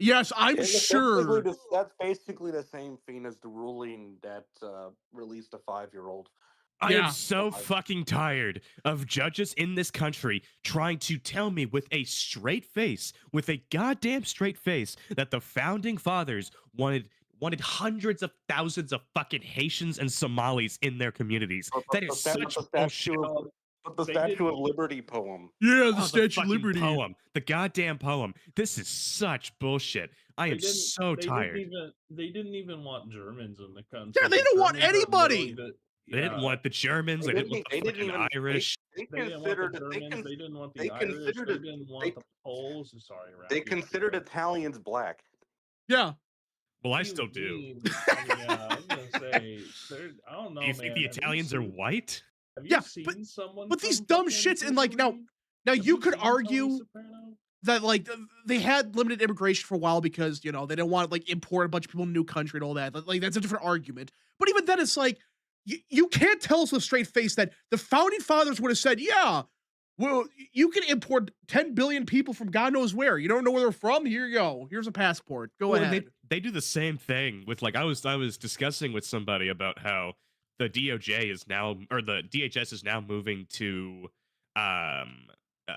A: Yes, I'm sure.
E: That's basically the same thing as the ruling that released a 5-year-old.
D: I am
A: Yeah.
D: so fucking tired of judges in this country trying to tell me with a straight face, with a goddamn straight face, that the founding fathers wanted hundreds of thousands of fucking Haitians and Somalis in their communities. That is such bullshit.
E: But the
B: They
E: Statue
B: didn't-
E: of Liberty poem.
A: Yeah, the
D: Oh,
A: Statue of
D: fucking
A: Liberty.
D: poem, the goddamn poem. This is such bullshit. I am so tired.
B: They didn't even want Germans in the country.
A: Yeah, they
B: The
A: don't want
B: Germans are
A: anybody.
B: literally
D: They didn't want the Germans. They didn't want the fucking Irish.
B: They didn't want the Germans. They didn't want the
E: they
B: Irish.
E: considered
B: They
E: it-
B: didn't want
E: they-
B: the Poles. Sorry, Ralph,
E: They
B: you gotta
E: considered
B: go.
E: Italians black.
A: Yeah.
D: Well, I
B: You
D: still do.
B: mean- yeah, I was gonna say. I don't know,
D: Do you
B: man.
D: think the
B: Have you
D: Italians are
B: seen-
D: white?
B: Have you
A: Yeah,
B: seen someone?
A: But these
B: from
A: dumb
B: fucking
A: shits and like now
B: Italy? Have
A: you could
B: seen Tony
A: argue
B: Soprano?
A: that like they had limited immigration for a while because they didn't want to like import a bunch of people in a new country and all that. Like that's a different argument. But even then, it's like you can't tell us with a straight face that the founding fathers would have said, "Yeah, well, you can import 10 billion people from God knows where. You don't know where they're from. Here you go. Here's a passport. Go
D: Well,
A: ahead."
D: and they do the same thing with like I was discussing with somebody about how the DOJ is now or the DHS is now moving to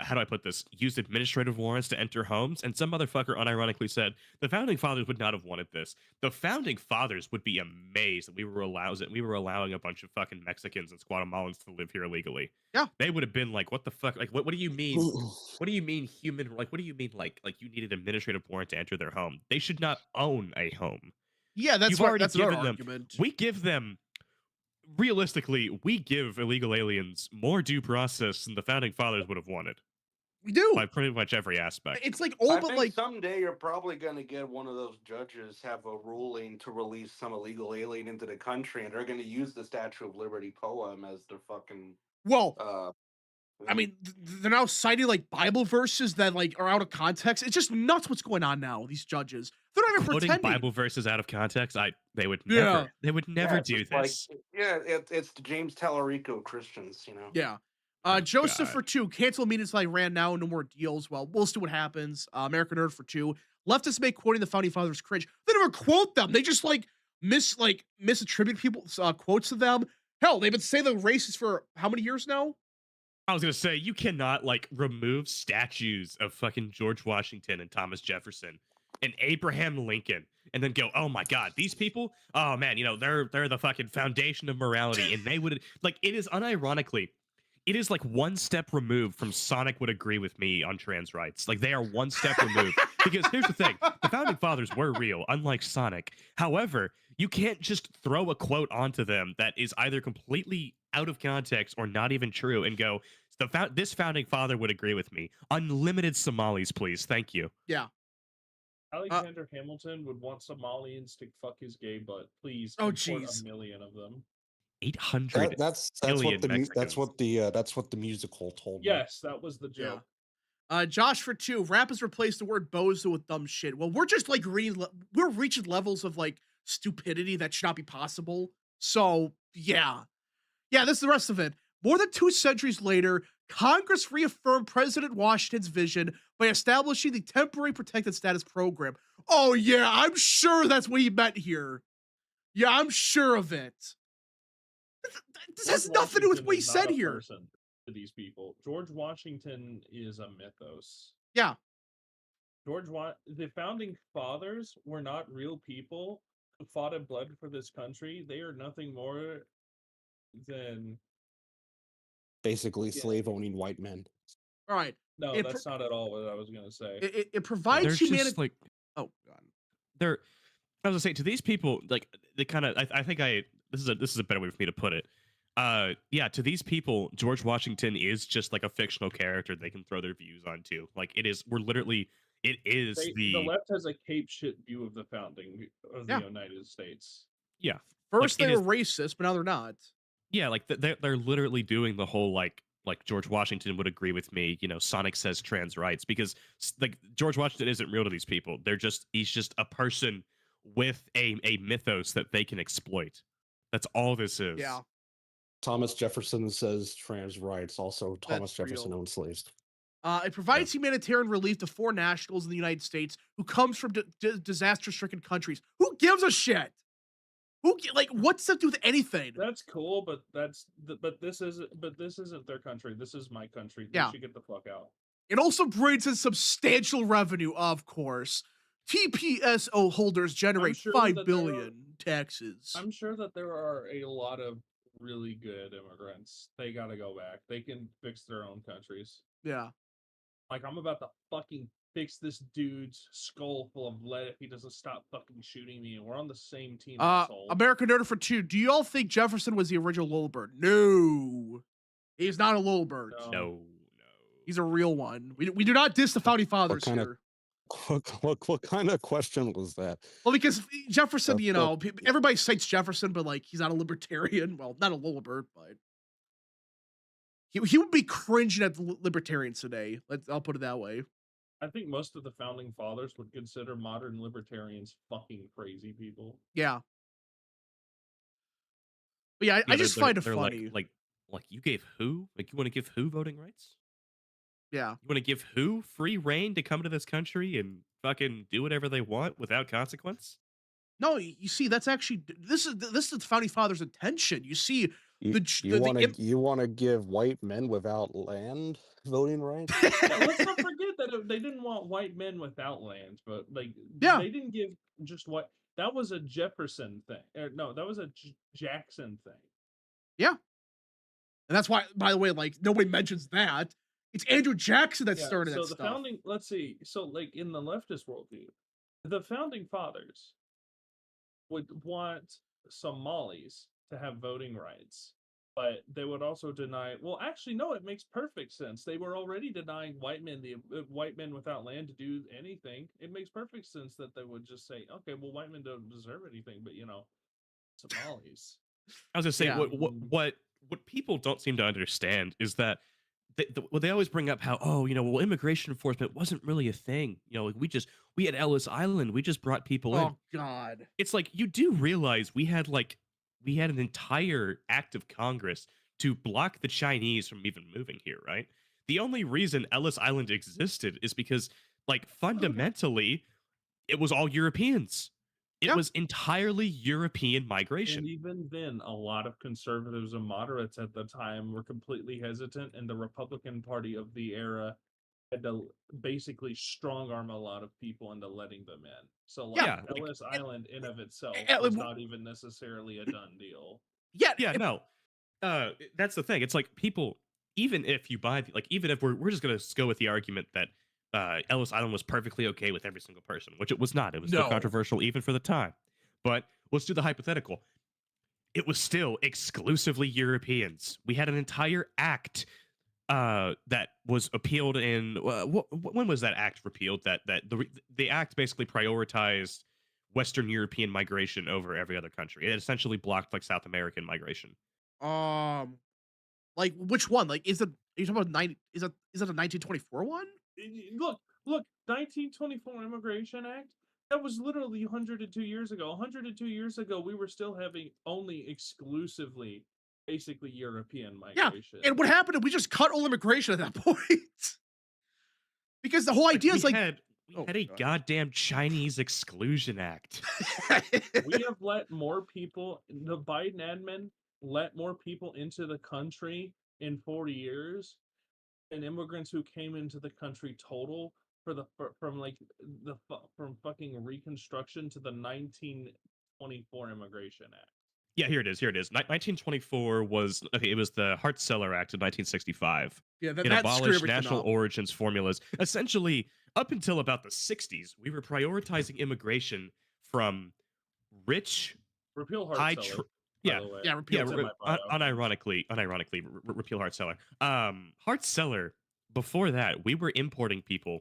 D: how do I put this? Use administrative warrants to enter homes, and some motherfucker unironically said the founding fathers would not have wanted this. The founding fathers would be amazed that we were allowing a bunch of fucking Mexicans and Guatemalans to live here illegally.
A: Yeah.
D: They would have been like, what the fuck? Like, what do you mean? What do you mean human? Like, what do you mean like you needed an administrative warrant to enter their home? They should not own a home.
A: Yeah, that's
D: You've
A: what,
D: already
A: that's another
D: given them.
A: argument.
D: We give them. Realistically, we give illegal aliens more due process than the founding fathers would have wanted
A: We do.
D: by pretty much every aspect.
A: It's like
E: I
A: but
E: think
A: like
E: someday you're probably going to get one of those judges have a ruling to release some illegal alien into the country, and they're going to use the Statue of Liberty poem as their fucking.
A: well, I mean, they're now citing like Bible verses that like are out of context. It's just nuts what's going on now. These judges, they're not even
D: Quoting
A: pretending.
D: Bible verses out of context, they would
A: Yeah.
D: never
E: it's
D: do
E: just like-
D: this.
E: it's the James Tallarico Christians,
A: Yeah. Joseph
D: God.
A: for 2. Cancel meetings like ran now. No more deals. Well, we'll see what happens. American Nerd for 2. Leftists make quoting the founding fathers cringe. They never quote them. They just misattribute people's quotes to them. Hell, they've been saying the racist for how many years now?
D: I was gonna say you cannot like remove statues of fucking George Washington and Thomas Jefferson and Abraham Lincoln and then go, oh my god, these people, oh man, they're the fucking foundation of morality, and they would like it is unironically. It is like one step removed from Sonic would agree with me on trans rights. Like they are one step removed. Because here's the thing. The founding fathers were real, unlike Sonic. However, you can't just throw a quote onto them that is either completely out of context or not even true and go, this founding father would agree with me. Unlimited Somalis, please. Thank you.
A: Yeah.
B: Alexander Hamilton would want Somalians to fuck his gay butt. Please,
A: Oh,
B: import
A: jeez.
B: 1 million of them.
D: 800
F: That's
D: million
F: that's what the musical told me.
B: Yes, that was the joke.
A: Josh for 2. Rap has replaced the word bozo with dumb shit. Well, we're just like we're reaching levels of like stupidity that should not be possible. So yeah, this is the rest of it. More than 2 centuries later, Congress reaffirmed President Washington's vision by establishing the Temporary Protected Status Program. Oh yeah, I'm sure that's what he meant here. Yeah, I'm sure of it. This has
B: George
A: nothing to do with
B: Washington
A: what he
B: is not
A: said
B: a
A: here.
B: person to these people. George Washington is a mythos.
A: Yeah.
B: The founding fathers were not real people who fought and bled for this country. They are nothing more than
F: Basically, slave owning white men.
A: All right.
B: no.
A: It
B: That's not at all what I was going to say.
A: It provides
D: They're
A: humanity.
D: just like
A: Oh god.
D: they're I was gonna say to these people, like they kind of. I think this is a better way for me to put it. Yeah, to these people, George Washington is just like a fictional character they can throw their views onto. Like it is. We're literally. It is
B: The left has a cape shit view of the founding of the
A: Yeah.
B: United States.
D: yeah.
A: First
D: Like,
A: they
D: it
A: were racist, but now they're not.
D: Yeah, like they're literally doing the whole like George Washington would agree with me. Sonic says trans rights because like George Washington isn't real to these people. He's just a person with a mythos that they can exploit. That's all this is.
A: Yeah.
F: Thomas Jefferson says trans rights. Also, Thomas
A: That's
F: Jefferson
A: real.
F: owned slaves.
A: It provides humanitarian relief to foreign nationals in the United States who comes from disaster-stricken countries. Who gives a shit? What's that do with anything?
B: That's cool, but this isn't their country. This is my country. They
A: Yeah.
B: should get the fuck out.
A: It also brings in substantial revenue, of course. TPSO holders generate
B: sure
A: $5
B: that
A: billion taxes.
B: I'm sure that there are a lot of really good immigrants. They gotta go back. They can fix their own countries.
A: Yeah.
B: Like, I'm about to fucking fix this dude's skull full of lead if he doesn't stop fucking shooting me, and we're on the same team, asshole.
A: American Nerder for 2. Do you all think Jefferson was the original Little Bird? No. He's not a Little Bird.
D: No.
A: He's a real one. We do not diss the founding fathers
F: kinda-
A: here.
F: What kind of question was that?
A: Well, because Jefferson,
F: That's-
A: everybody cites Jefferson, but like he's not a libertarian. Well, not a Little Bird, but he would be cringing at the libertarians today. I'll put it that way.
B: I think most of the founding fathers would consider modern libertarians fucking crazy people.
A: Yeah. But yeah, I just find it
D: they're
A: funny.
D: Like you gave who? Like you want to give who voting rights?
A: Yeah.
D: You want to give who free reign to come to this country and fucking do whatever they want without consequence?
A: No, you see, that's actually this is the founding fathers' intention. You see,
F: You want to give white men without land voting rights?
B: Yeah, let's not forget that they didn't want white men without land, but they didn't give just what that was a Jefferson thing. No, that was a Jackson thing.
A: Yeah. And that's why, by the way, like nobody mentions that. It's Andrew Jackson that started that
B: stuff.
A: stuff.
B: Founding, let's see. So, like in the leftist worldview, the founding fathers would want Somalis to have voting rights, but they would also deny. Well, actually, no. It makes perfect sense. They were already denying white men white men without land to do anything. It makes perfect sense that they would just say, "Okay, well, white men don't deserve anything," but Somalis.
D: I was gonna say
A: Yeah.
D: what people don't seem to understand is that they always bring up how immigration enforcement wasn't really a thing. Like we had Ellis Island, we just brought people in.
A: Oh God.
D: It's like you do realize we had an entire act of Congress to block the Chinese from even moving here, right? The only reason Ellis Island existed is because like fundamentally it was all Europeans. It was entirely European migration.
B: And even then, a lot of conservatives and moderates at the time were completely hesitant, and the Republican Party of the era had to basically strong arm a lot of people into letting them in. So, Ellis Island in of itself was not even necessarily a done deal.
D: No. That's the thing. It's like people, even if you buy, even if we're just gonna go with the argument that Ellis Island was perfectly okay with every single person, which it was not. It was still controversial even for the time. But let's do the hypothetical. It was still exclusively Europeans. We had an entire act that was appealed in. When was that act repealed? That the act basically prioritized Western European migration over every other country. It essentially blocked like South American migration.
A: Like which one? Like are you talking about is it a 1924 one?
B: Look, 1924 Immigration Act, that was literally 102 years ago. 102 years ago, we were still having only exclusively, basically European migration.
A: Yeah, and what happened is we just cut all immigration at that point. Because the whole idea is
D: we had a goddamn Chinese Exclusion Act.
B: We have let more people, the Biden admin let more people into the country in 40 years and immigrants who came into the country total from fucking Reconstruction to the 1924 Immigration Act.
D: Yeah, here it is. 1924 was it was the Hart-Celler Act of 1965.
A: Yeah,
D: it abolished national origins formulas. Essentially, up until about the 60s, we were prioritizing immigration from rich,
B: Repeal hard
D: high,
B: seller,
D: tr-
B: by
D: yeah,
B: the way.
A: Yeah, repeal
D: yeah,
B: It's in
A: too.
B: my bio.
D: unironically, repeal hard seller. Hard seller. Before that, we were importing people.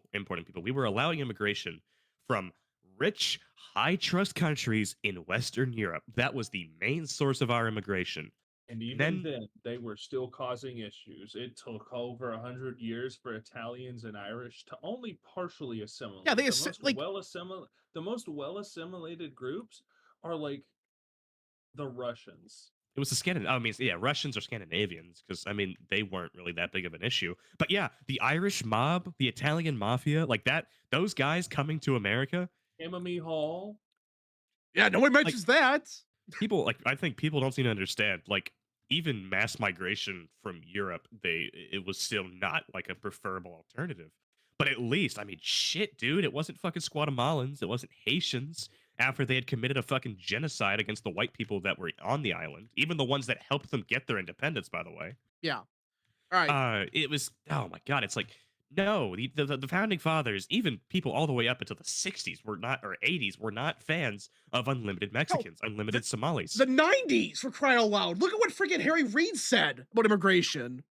D: We were allowing immigration from rich, high trust countries in Western Europe. That was the main source of our immigration.
B: And even
D: Then,
B: then, they were still causing issues. It took over 100 years for Italians and Irish to only partially assimilate.
A: Yeah, they
B: The most well assimilated groups are like the Russians.
D: it was the Scandinavian. I mean, yeah, Russians or Scandinavians, because I mean, they weren't really that big of an issue. But yeah, the Irish mob, the Italian mafia, like that, those guys coming to America,
B: Emily Hall.
A: Yeah, nobody
D: like
A: mentions that.
D: people, like I think people don't seem to understand. Like even mass migration from Europe, it was still not like a preferable alternative. But at least, I mean, shit, dude, it wasn't fucking Guatemalans, it wasn't Haitians after they had committed a fucking genocide against the white people that were on the island, even the ones that helped them get their independence, by the way.
A: Yeah. All right.
D: It was, oh my god, it's like no, the founding fathers, even people all the way up until the 60s were not, or 80s were not fans of unlimited Mexicans, unlimited Somalis.
A: The 90s, for crying out loud. Look at what freaking Harry Reid said about immigration.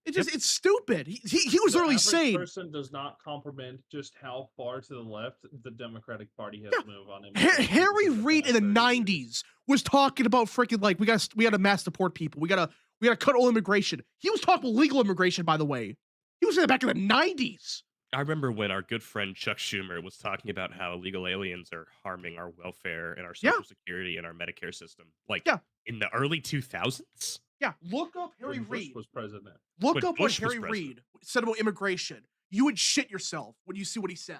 A: It's stupid. He was
B: The
A: literally
B: average
A: saying,
B: person does not comprehend just how far to the left the Democratic Party has
A: Yeah,
B: moved on immigration
A: Harry
B: in the
A: Reid in
B: past
A: the
B: 30 years.
A: 90s was talking about freaking like we got to mass deport people. We gotta cut all immigration. He was talking about legal immigration, by the way. He was in the back in the 90s.
D: I remember when our good friend Chuck Schumer was talking about how illegal aliens are harming our welfare and our
A: Yeah.
D: social security and our Medicare system. Like
A: Yeah.
D: in the early 2000s?
A: Yeah, look up Harry
B: When Bush
A: Reid.
B: was president.
A: Look
D: when
A: up
D: Bush
A: what
D: was
A: Harry
D: president.
A: Reid said about immigration. You would shit yourself when you see what he said.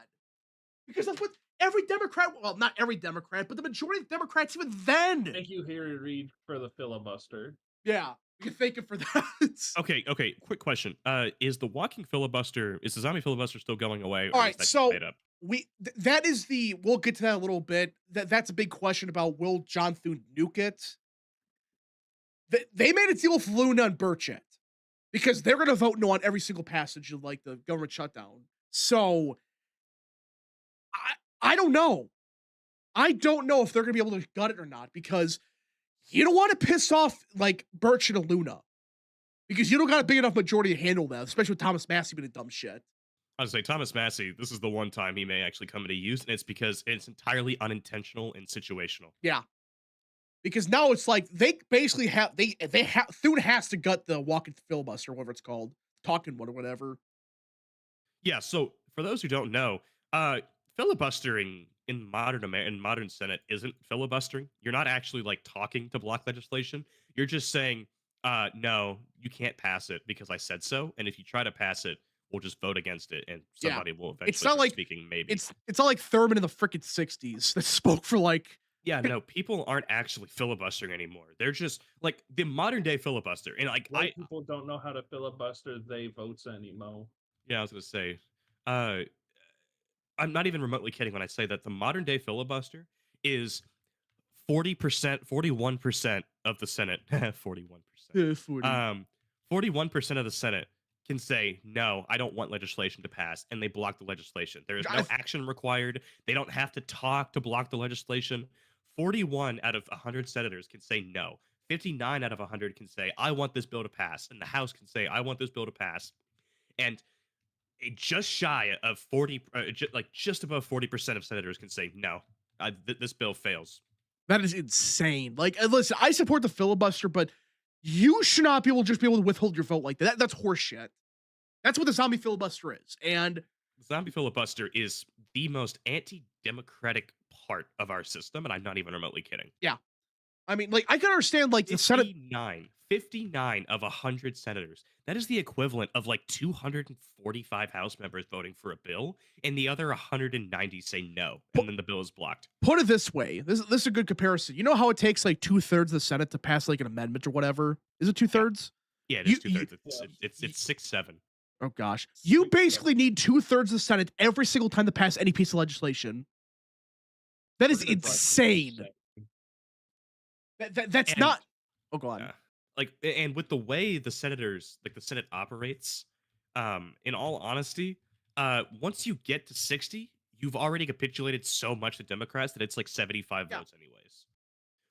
A: Because that's what every Democrat, well, not every Democrat, but the majority of Democrats even then.
B: Thank you, Harry Reid, for the filibuster.
A: Yeah, you can thank him for that.
D: Okay, quick question. Is the zombie filibuster still going away? Or
A: All
D: is
A: right,
D: that just
A: so
D: made up?
A: that is we'll get to that in a little bit. That's a big question about will John Thune nuke it? They made a deal with Luna and Burchett because they're going to vote no on every single passage of like the government shutdown. So I don't know. I don't know if they're going to be able to gut it or not because you don't want to piss off like Burchett and Luna because you don't got a big enough majority to handle that, especially with Thomas Massey being a dumb shit.
D: I was say Thomas Massey, this is the one time he may actually come into use, and it's because it's entirely unintentional and situational.
A: Yeah. Because now it's like they basically have Thune has to gut the walking filibuster, whatever it's called, talking one or whatever.
D: Yeah, so for those who don't know, filibustering in modern Senate isn't filibustering. You're not actually like talking to block legislation. You're just saying, no, you can't pass it because I said so. And if you try to pass it, we'll just vote against it, and somebody will eventually
A: It's not
D: start
A: like
D: speaking. Maybe
A: it's not like Thurman in the frickin' 60s that spoke for like
D: yeah, no, people aren't actually filibustering anymore. They're just like the modern day filibuster, and like
B: White people don't know how to filibuster they votes anymore.
D: yeah, I was gonna say, uh, I'm not even remotely kidding when I say that the modern day filibuster is 40%, 41% of the Senate, 41%.
A: 40.
D: 41% of the Senate can say, no, I don't want legislation to pass, and they block the legislation. There is no action required. They don't have to talk to block the legislation. 41 out of 100 senators can say no. 59 out of 100 can say, I want this bill to pass. And the House can say, I want this bill to pass. And just shy of 40, just above 40% of senators can say, no, this bill fails.
A: That is insane. Like, listen, I support the filibuster, but you should not be able to withhold your vote like that. That's horseshit. That's what the zombie filibuster is. And
D: the zombie filibuster is the most anti-democratic part of our system, and I'm not even remotely kidding.
A: Yeah. I mean, like, I can understand, like, the Senate.
D: 59 of 100 senators. That is the equivalent of, like, 245 House members voting for a bill, and the other 190 say no, and then the bill is blocked.
A: Put it this way. This is a good comparison. You know how it takes, like, 2/3 of the Senate to pass, like, an amendment or whatever? Is it 2/3?
D: Yeah, it is 2/3. It's 6-7.
A: Oh, gosh. You basically need 2/3 of the Senate every single time to pass any piece of legislation. That is insane. That's not. Oh, go on.
D: Like, and with the way the senators, like the Senate operates, in all honesty, once you get to 60, you've already capitulated so much to Democrats that it's like 75 votes anyways.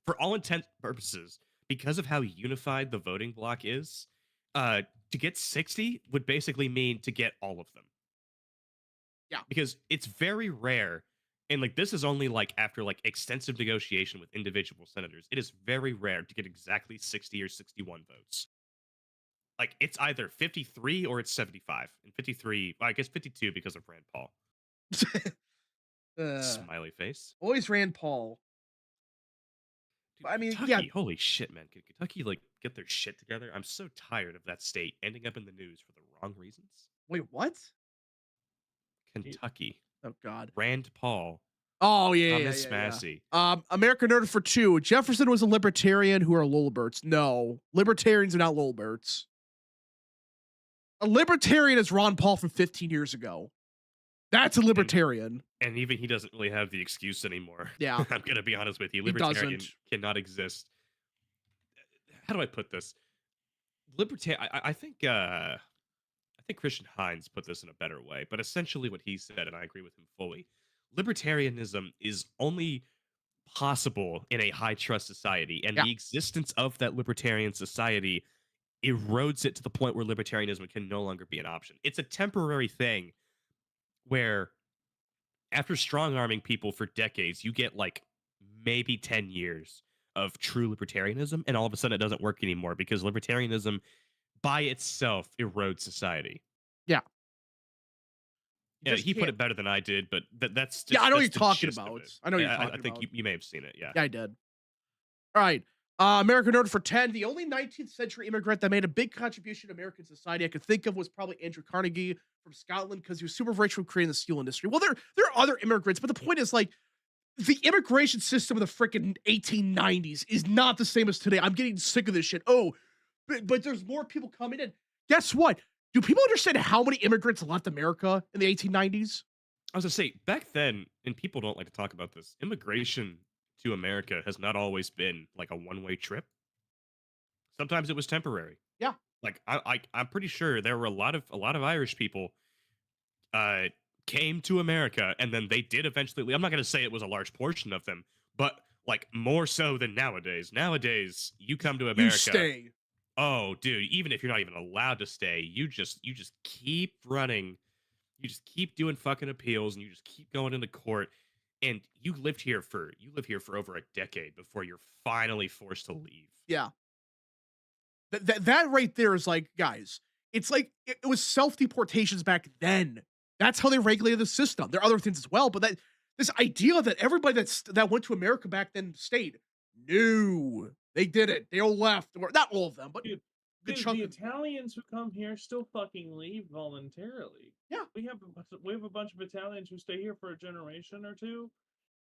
D: for all intent purposes, because of how unified the voting bloc is, to get 60 would basically mean to get all of them.
A: Yeah.
D: Because it's very rare, and like this is only like after like extensive negotiation with individual senators. It is very rare to get exactly 60 or 61 votes. Like it's either 53 or it's 75. And 53, I guess 52 because of Rand Paul. Smiley face.
A: Always Rand Paul.
D: Dude,
A: I mean,
D: Kentucky,
A: yeah.
D: holy shit, man. Can Kentucky like get their shit together? I'm so tired of that state ending up in the news for the wrong reasons.
A: Wait, what?
D: Kentucky.
A: Oh God.
D: Rand Paul.
A: Oh yeah,
D: Thomas
A: yeah.
D: Massey.
A: American Nerd for 2. Jefferson was a libertarian. Who are Lilberts? No, libertarians are not Lilberts. A libertarian is Ron Paul from 15 years ago. That's a libertarian.
D: And even he doesn't really have the excuse anymore.
A: Yeah.
D: I'm gonna be honest with you.
A: He
D: Libertarian
A: doesn't.
D: cannot exist. How do I put this? I think Christian Hines put this in a better way, but essentially what he said, and I agree with him fully, libertarianism is only possible in a high trust society, and
A: Yeah.
D: the existence of that libertarian society erodes it to the point where libertarianism can no longer be an option. It's a temporary thing where after strong arming people for decades, you get like maybe 10 years of true libertarianism, and all of a sudden it doesn't work anymore because libertarianism by itself erodes society.
A: Yeah.
D: Yeah, he put it better than I did, but that's just,
A: Yeah, I know what
D: that's
A: you're
D: the
A: talking
D: gist of
A: about.
D: it.
A: I know what you're
D: I
A: talking
D: think
A: about.
D: you may have seen it. Yeah.
A: Yeah, I did. All right. American Nerd for 10. The only 19th century immigrant that made a big contribution to American society I could think of was probably Andrew Carnegie from Scotland because he was super rich from creating the steel industry. Well, there are other immigrants, but the point is like the immigration system of the freaking 1890s is not the same as today. I'm getting sick of this shit. Oh, but there's more people coming in. Guess what? Do people understand how many immigrants left America in the 1890s?
D: I was gonna say back then, and people don't like to talk about this. Immigration to America has not always been like a one-way trip. Sometimes it was temporary.
A: Yeah.
D: Like I'm pretty sure there were a lot of Irish people came to America, and then they did eventually. I'm not gonna say it was a large portion of them, but like more so than nowadays. Nowadays, you come to America.
A: You stay.
D: Oh, dude, even if you're not even allowed to stay, you just keep running. You just keep doing fucking appeals and you just keep going into court. And you live here for over a decade before you're finally forced to leave.
A: Yeah. That right there is like, guys, it's like it was self-deportations back then. That's how they regulated the system. There are other things as well, but this idea that everybody that went to America back then stayed. No, they did it. They all left. Or not all of them, but
B: Dude,
A: good
B: Dude,
A: chunk
B: the
A: of
B: Italians who come here still fucking leave voluntarily.
A: Yeah.
B: We have a bunch of Italians who stay here for a generation or two,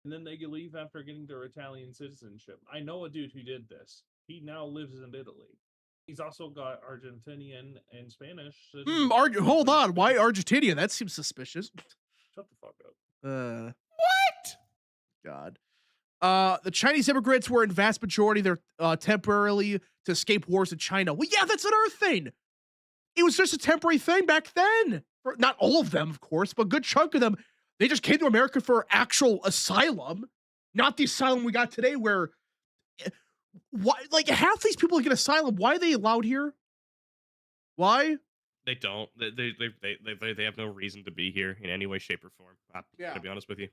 B: and then they leave after getting their Italian citizenship. I know a dude who did this. He now lives in Italy. He's also got Argentinian and Spanish.
A: Hold on. Why Argentina? That seems suspicious.
B: Shut the fuck up.
A: What? God. The Chinese immigrants were in vast majority there temporarily to escape wars in China. Well, yeah, that's another thing. It was just a temporary thing back then. Not all of them, of course, but a good chunk of them. They just came to America for actual asylum, not the asylum we got today where why like half these people get asylum. Why are they allowed here? Why?
D: They don't. They have no reason to be here in any way, shape, or form. I'm gonna be honest with you.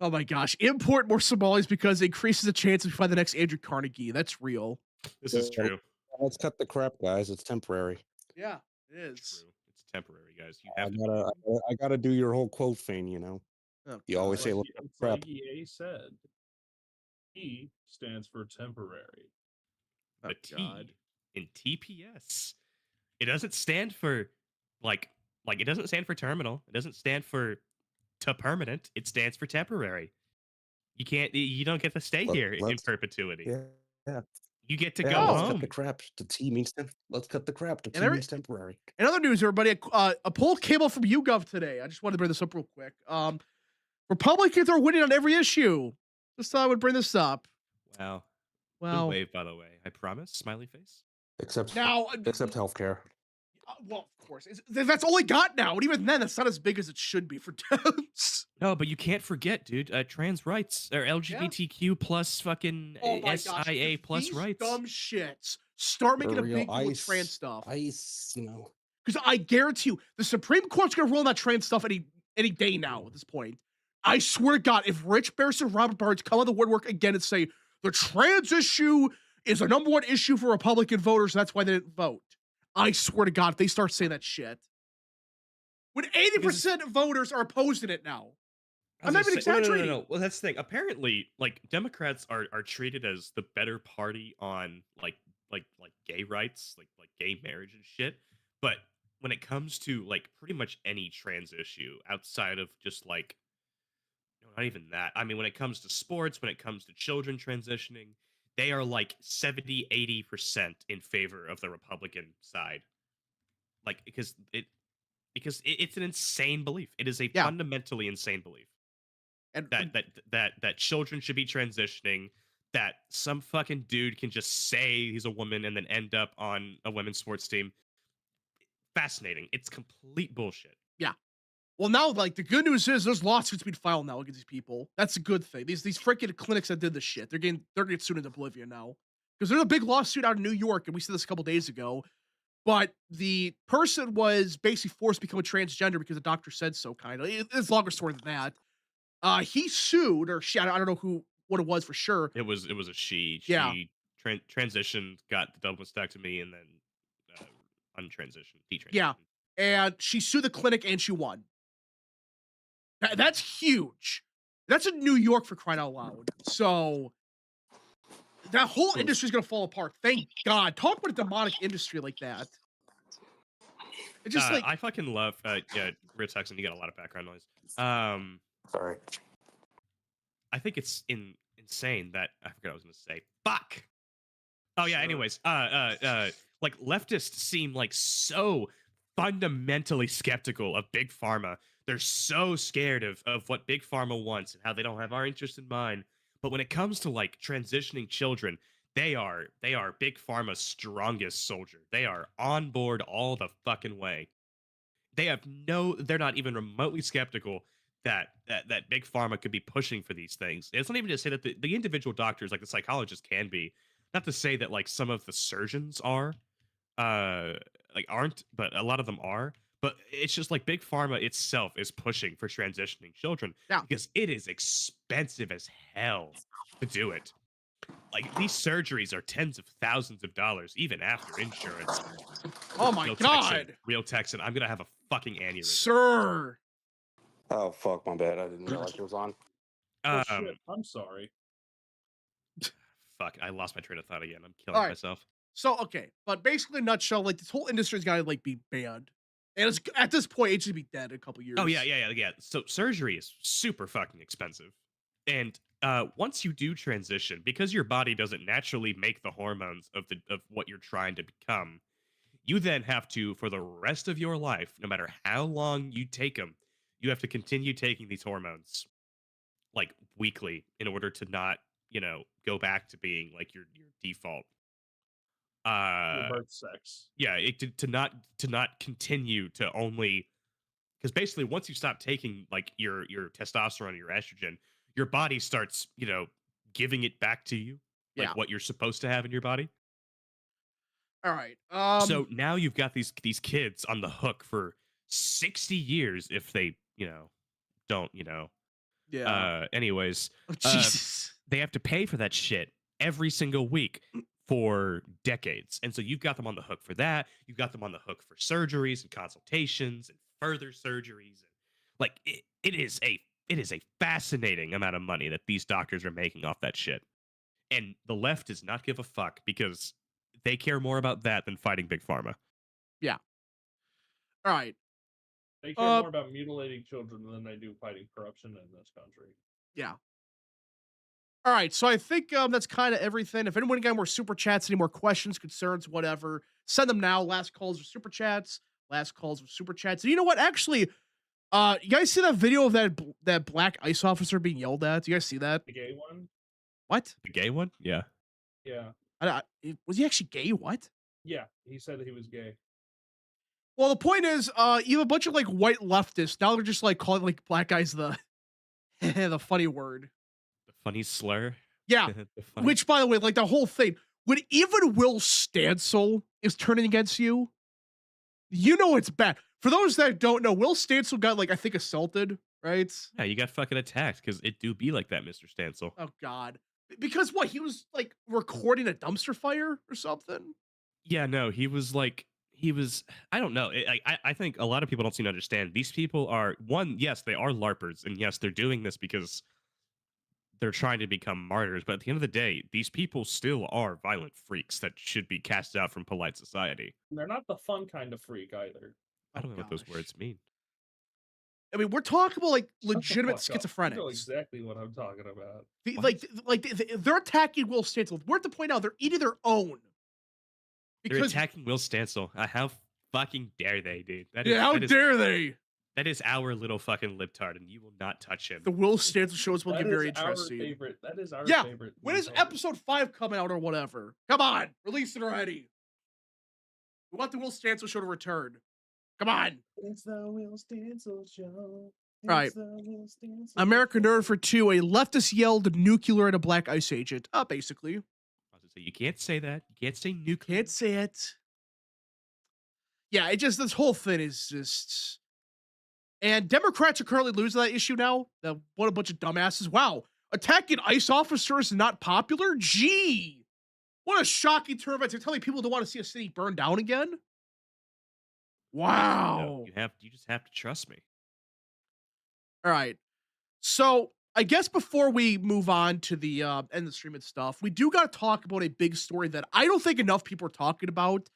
A: Oh my gosh. Import more Somalis because it increases the chance we find the next Andrew Carnegie. That's real.
D: This is true.
F: Let's cut the crap, guys. It's temporary.
A: Yeah, it is.
D: It's true. It's temporary, guys. You
F: I
D: have to.
F: gotta do your whole quote thing, you know.
A: Oh,
F: You always say,
B: Like,
F: "Look,
B: it's
F: crap."
B: like EA said. T stands for temporary.
A: Oh,
D: The T
A: God.
D: in TPS. It doesn't stand for like it doesn't stand for terminal. It doesn't stand for to permanent. It stands for temporary. You don't get to stay here in perpetuity.
F: Yeah.
D: You get to go
F: Let's
D: home.
F: cut the crap. The T means let's cut the crap. The T means temporary.
A: In other news, everybody, a poll came out from YouGov today. I just wanted to bring this up real quick. Republicans are winning on every issue. Just thought I would bring this up.
D: Wow.
A: Wow.
D: Good wave, by the way. I promise. Smiley face.
F: Except
A: Now,
F: healthcare.
A: Well, of course. That's all he got now. And even then, that's not as big as it should be for Dems.
D: No, but you can't forget, dude. Trans rights or LGBTQ plus fucking
A: Oh my gosh.
D: SIA
A: If
D: plus
A: these
D: rights.
A: dumb shits start making a
F: real
A: big deal with trans stuff.
F: ICE,
A: Because I guarantee you, the Supreme Court's going to rule that trans stuff any day now at this point. I swear to God, if Rich Bears and Robert Barnes come out of the woodwork again and say the trans issue is a number one issue for Republican voters, that's why they didn't vote. I swear to God, if they start saying that shit. When 80% of voters are opposing it now. I'm not even exaggerating.
D: No. Well, that's the thing. Apparently, like Democrats are treated as the better party on like gay rights, like gay marriage and shit. But when it comes to like pretty much any trans issue outside of just like not even that. I mean, when it comes to sports, when it comes to children transitioning, they are like 70-80% in favor of the Republican side. Like because it's an insane belief. It is a fundamentally insane belief.
A: And
D: That children should be transitioning, that some fucking dude can just say he's a woman and then end up on a women's sports team. Fascinating. It's complete bullshit.
A: Yeah. Well, now, like, the good news is there's lawsuits being filed now against these people. That's a good thing. These freaking clinics that did this shit, they're getting sued into oblivion now. Because there's a big lawsuit out in New York, and we said this a couple days ago. But the person was basically forced to become a transgender because the doctor said so, kind of. It's a longer story than that. He sued, or she, I don't know what it was for sure.
D: It was a she.
A: Yeah.
D: She transitioned, got the double mastectomy, and then untransitioned, detransitioned.
A: Yeah. And she sued the clinic and she won. That's huge. That's in New York, for crying out loud. So that whole industry is going to fall apart. Thank God. Talk about a demonic industry like that. It's just like
D: I fucking love Real Texan, you got a lot of background noise.
E: Sorry.
D: I think it's insane that I forgot what I was gonna say. Fuck. Oh yeah.
B: Sure.
D: Anyways, like leftists seem like so fundamentally skeptical of big pharma. They're so scared of what big pharma wants and how they don't have our interest in mind. But when it comes to like transitioning children, they are big pharma's strongest soldier. They are on board all the fucking way. They're not even remotely skeptical that big pharma could be pushing for these things. It's not even to say that the individual doctors, like the psychologists, can be. Not to say that like some of the surgeons are, like aren't, but a lot of them are. But it's just like big pharma itself is pushing for transitioning children because it is expensive as hell to do it. Like these surgeries are tens of thousands of dollars, even after insurance.
A: oh my God.
D: Real Texan, I'm gonna have a fucking aneurysm.
A: Sir.
E: Oh fuck, my bad. I didn't realize it was on.
B: Oh, shit. I'm sorry.
D: Fuck, I lost my train of thought again. I'm killing myself.
A: So, okay. But basically, in a nutshell, like this whole industry's got to like be banned. And it's, at this point, it should be dead in a couple years.
D: Oh, yeah. So surgery is super fucking expensive. And once you do transition, because your body doesn't naturally make the hormones of what you're trying to become, you then have to, for the rest of your life, no matter how long you take them, you have to continue taking these hormones like weekly in order to not, go back to being like your default.
B: Birth sex.
D: Yeah, to not continue to only, because basically once you stop taking like your testosterone or your estrogen, your body starts giving it back to you, like what you're supposed to have in your body.
A: All right.
D: So now you've got these kids on the hook for 60 years if they don't anyways,
A: oh, Jesus.
D: They have to pay for that shit every single week for decades. And so you've got them on the hook for that. You've got them on the hook for surgeries and consultations and further surgeries. And like it is a fascinating amount of money that these doctors are making off that shit. And the left does not give a fuck because they care more about that than fighting big pharma.
A: Yeah. All right.
B: They care more about mutilating children than they do fighting corruption in this country.
A: Yeah. All right, so I think that's kind of everything. If anyone got more super chats, any more questions, concerns, whatever, send them now. Last calls with super chats. Last calls with super chats. And you know what? Actually, you guys see that video of that black ICE officer being yelled at? Do you guys see that?
B: The gay one?
A: What?
D: The gay one? Yeah.
B: Yeah.
A: Was he actually gay? What?
B: Yeah, he said that he was gay.
A: Well, the point is, you have a bunch of like white leftists. Now they're just like calling like black guys the the funny word.
D: The funny slur.
A: Yeah.
D: The funny.
A: Which, by the way, like the whole thing, when even Will Stancil is turning against you, you know it's bad. For those that don't know, Will Stancil got like I think assaulted, right?
D: Yeah, you got fucking attacked because it do be like that, Mr. Stancil.
A: Oh God. Because what, he was like recording a dumpster fire or something?
D: Yeah, no, he was. I don't know. I think a lot of people don't seem to understand. These people are one. Yes, they are larpers, and yes, they're doing this because they're trying to become martyrs. But at the end of the day, these people still are violent freaks that should be cast out from polite society.
B: They're not the fun kind of freak either.
D: I
A: Oh,
D: don't know what those
A: gosh.
D: words mean.
A: I mean, we're talking about like
B: Shut the
A: legitimate
B: fuck up. You know
A: schizophrenics.
B: exactly what I'm talking about.
D: What?
A: They're attacking Will Stancil. We're at the point now they're eating their own.
D: They're
A: Because
D: attacking Will Stancil. How fucking dare they, dude?
A: yeah, how dare they?
D: That is our little fucking libtard, and you will not touch him.
A: The Will Stancil shows will
B: That
A: get very
B: is our
A: interesting.
B: favorite. That is our
A: Yeah,
B: favorite.
A: when is
B: thing.
A: episode 5 coming out or whatever? Come on, release it already. We want the Will Stancil show to return. Come on.
B: It's the Will Stancil show.
A: Right.
B: It's the Will Stancil
A: American
B: show.
A: Nerd for 2, a leftist yelled nuclear at a black ICE agent. Basically.
D: I was gonna say, you can't say that. You can't say nuclear.
A: Can't say it. Yeah, it just, this whole thing is just. And Democrats are currently losing that issue now. What a bunch of dumbasses. Wow. Attacking ICE officers is not popular? Gee. What a shocking turn of events. They're telling people to want to see a city burn down again? Wow.
D: No, you just have to trust me.
A: All right. So I guess before we move on to the end the stream and stuff, we do got to talk about a big story that I don't think enough people are talking about.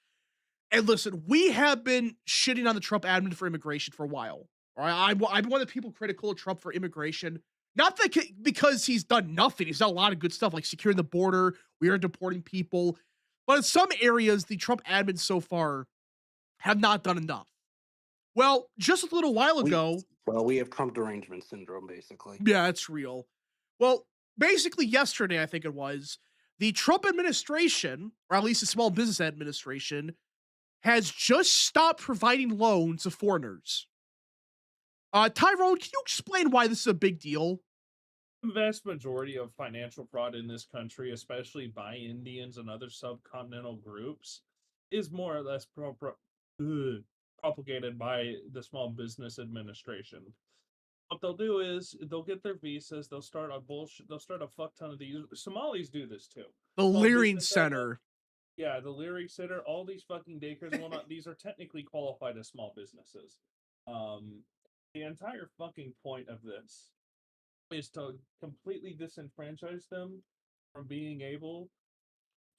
A: And listen, we have been shitting on the Trump admin for immigration for a while. All right, I'm one of the people critical of Trump for immigration. Not that because he's done nothing. He's done a lot of good stuff like securing the border. We are deporting people. But in some areas, the Trump admin so far have not done enough. Well, just a little while ago.
E: We have Trump derangement syndrome, basically.
A: Yeah, it's real. Well, basically yesterday, I think it was, the Trump administration, or at least the Small Business Administration, has just stopped providing loans to foreigners. Tyrone, can you explain why this is a big deal?
B: The vast majority of financial fraud in this country, especially by Indians and other subcontinental groups, is more or less propagated by the Small Business Administration. What they'll do is they'll get their visas, they'll start a fuck ton of these. Somalis do this too.
A: The
B: Small
A: Leering
B: business
A: Center.
B: Yeah, the Leary Center, all these fucking daycares and whatnot, these are technically qualified as small businesses. The entire fucking point of this is to completely disenfranchise them from being able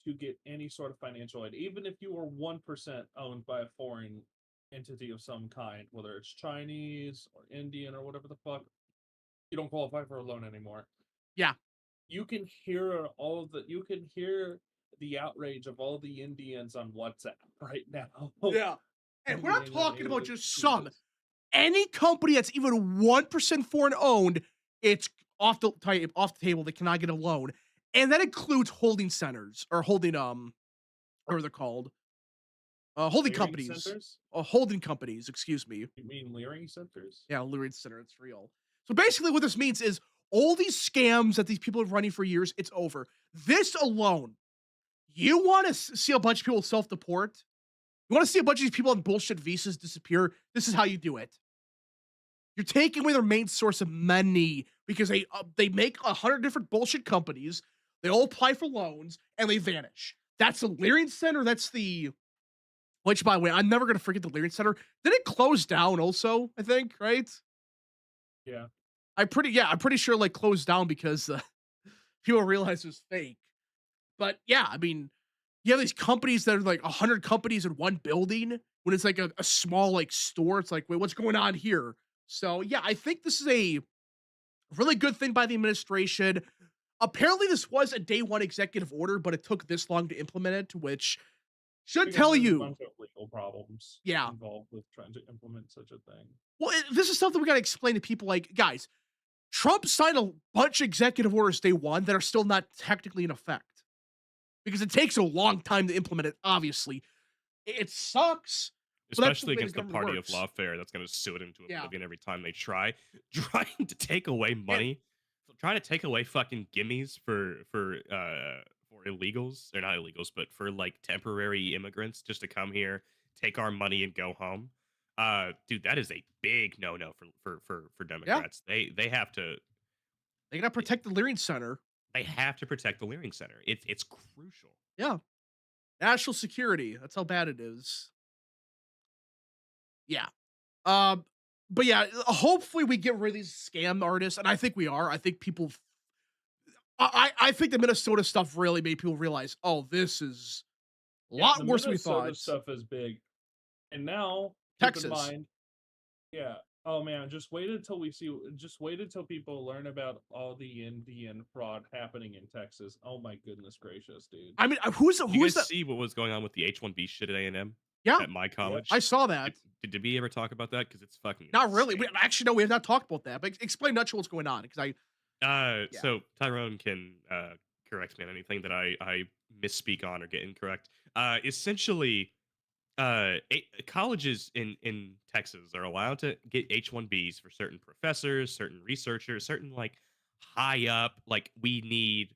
B: to get any sort of financial aid. Even if you are 1% owned by a foreign entity of some kind, whether it's Chinese or Indian or whatever the fuck, you don't qualify for a loan anymore.
A: Yeah.
B: You can hear the outrage of all the Indians on WhatsApp right now.
A: Yeah. And we're not
B: Being
A: talking
B: unable
A: about
B: to
A: just
B: do
A: some.
B: this.
A: Any company that's even 1% foreign owned, it's off the table. They cannot get a loan. And that includes holding centers or holding, what are they called? Holding
B: Leering
A: companies.
B: centers?
A: Holding companies, excuse me.
B: You mean Leering centers?
A: Yeah, Leering Center, it's real. So basically what this means is all these scams that these people have running for years, it's over. This alone, you want to see a bunch of people self-deport? You want to see a bunch of these people on bullshit visas disappear? This is how you do it. You're taking away their main source of money because they make 100 different bullshit companies. They all apply for loans and they vanish. That's the Leering Center. That's the, which by the way, I'm never going to forget the Leering Center. Did it close down also, I think, right?
B: Yeah.
A: I'm pretty sure like closed down because people realized it was fake. But yeah, I mean, you have these companies that are like 100 companies in one building when it's like a small like store. It's like, wait, what's going on here? So yeah, I think this is a really good thing by the administration. Apparently this was a day one executive order, but it took this long to implement it, which should
B: Because
A: tell
B: there's a
A: you.
B: bunch of legal problems
A: Yeah.
B: involved with trying to implement such a thing.
A: Well, this is something we got to explain to people like, guys, Trump signed a bunch of executive orders day one that are still not technically in effect because it takes a long time to implement it, obviously. It sucks, Well, that's the
D: especially
A: way the
D: against the
A: government
D: party of
A: works.
D: lawfare that's going to sue it into
A: Yeah.
D: oblivion every time they try. Trying to take away money, trying to take away fucking gimmies for illegals, or not illegals, but for like temporary immigrants just to come here, take our money and go home. Dude, that is a big no-no for
A: Yeah.
D: Democrats. They have to
A: They gotta protect the Leering Center.
D: protect the Leering Center. It's crucial.
A: Yeah. National security. That's how bad it is. Yeah. Um, but yeah, hopefully we get rid of these scam artists, and I think we are. I think people I think the Minnesota stuff really made people realize, oh, this is a
B: Yeah,
A: lot
B: the
A: worse than we
B: Minnesota
A: thought.
B: stuff is big. And now, keep in
A: Texas.
B: mind, yeah. Oh man, just wait until people learn about all the Indian fraud happening in Texas. Oh my goodness gracious, dude.
A: I mean,
D: You
A: who's
D: guys
A: that?
D: see what was going on with the H-1B shit at A&M?
A: Yeah,
D: At my college?
A: I saw that.
D: Did we ever talk about that? Because it's fucking
A: Not really.
D: insane.
A: Actually, no, we have not talked about that. But explain nutshell what's going on, because Yeah.
D: So Tyrone can correct me on anything that I misspeak on or get incorrect. Essentially, colleges in Texas are allowed to get H-1Bs for certain professors, certain researchers, certain like high up. Like we need,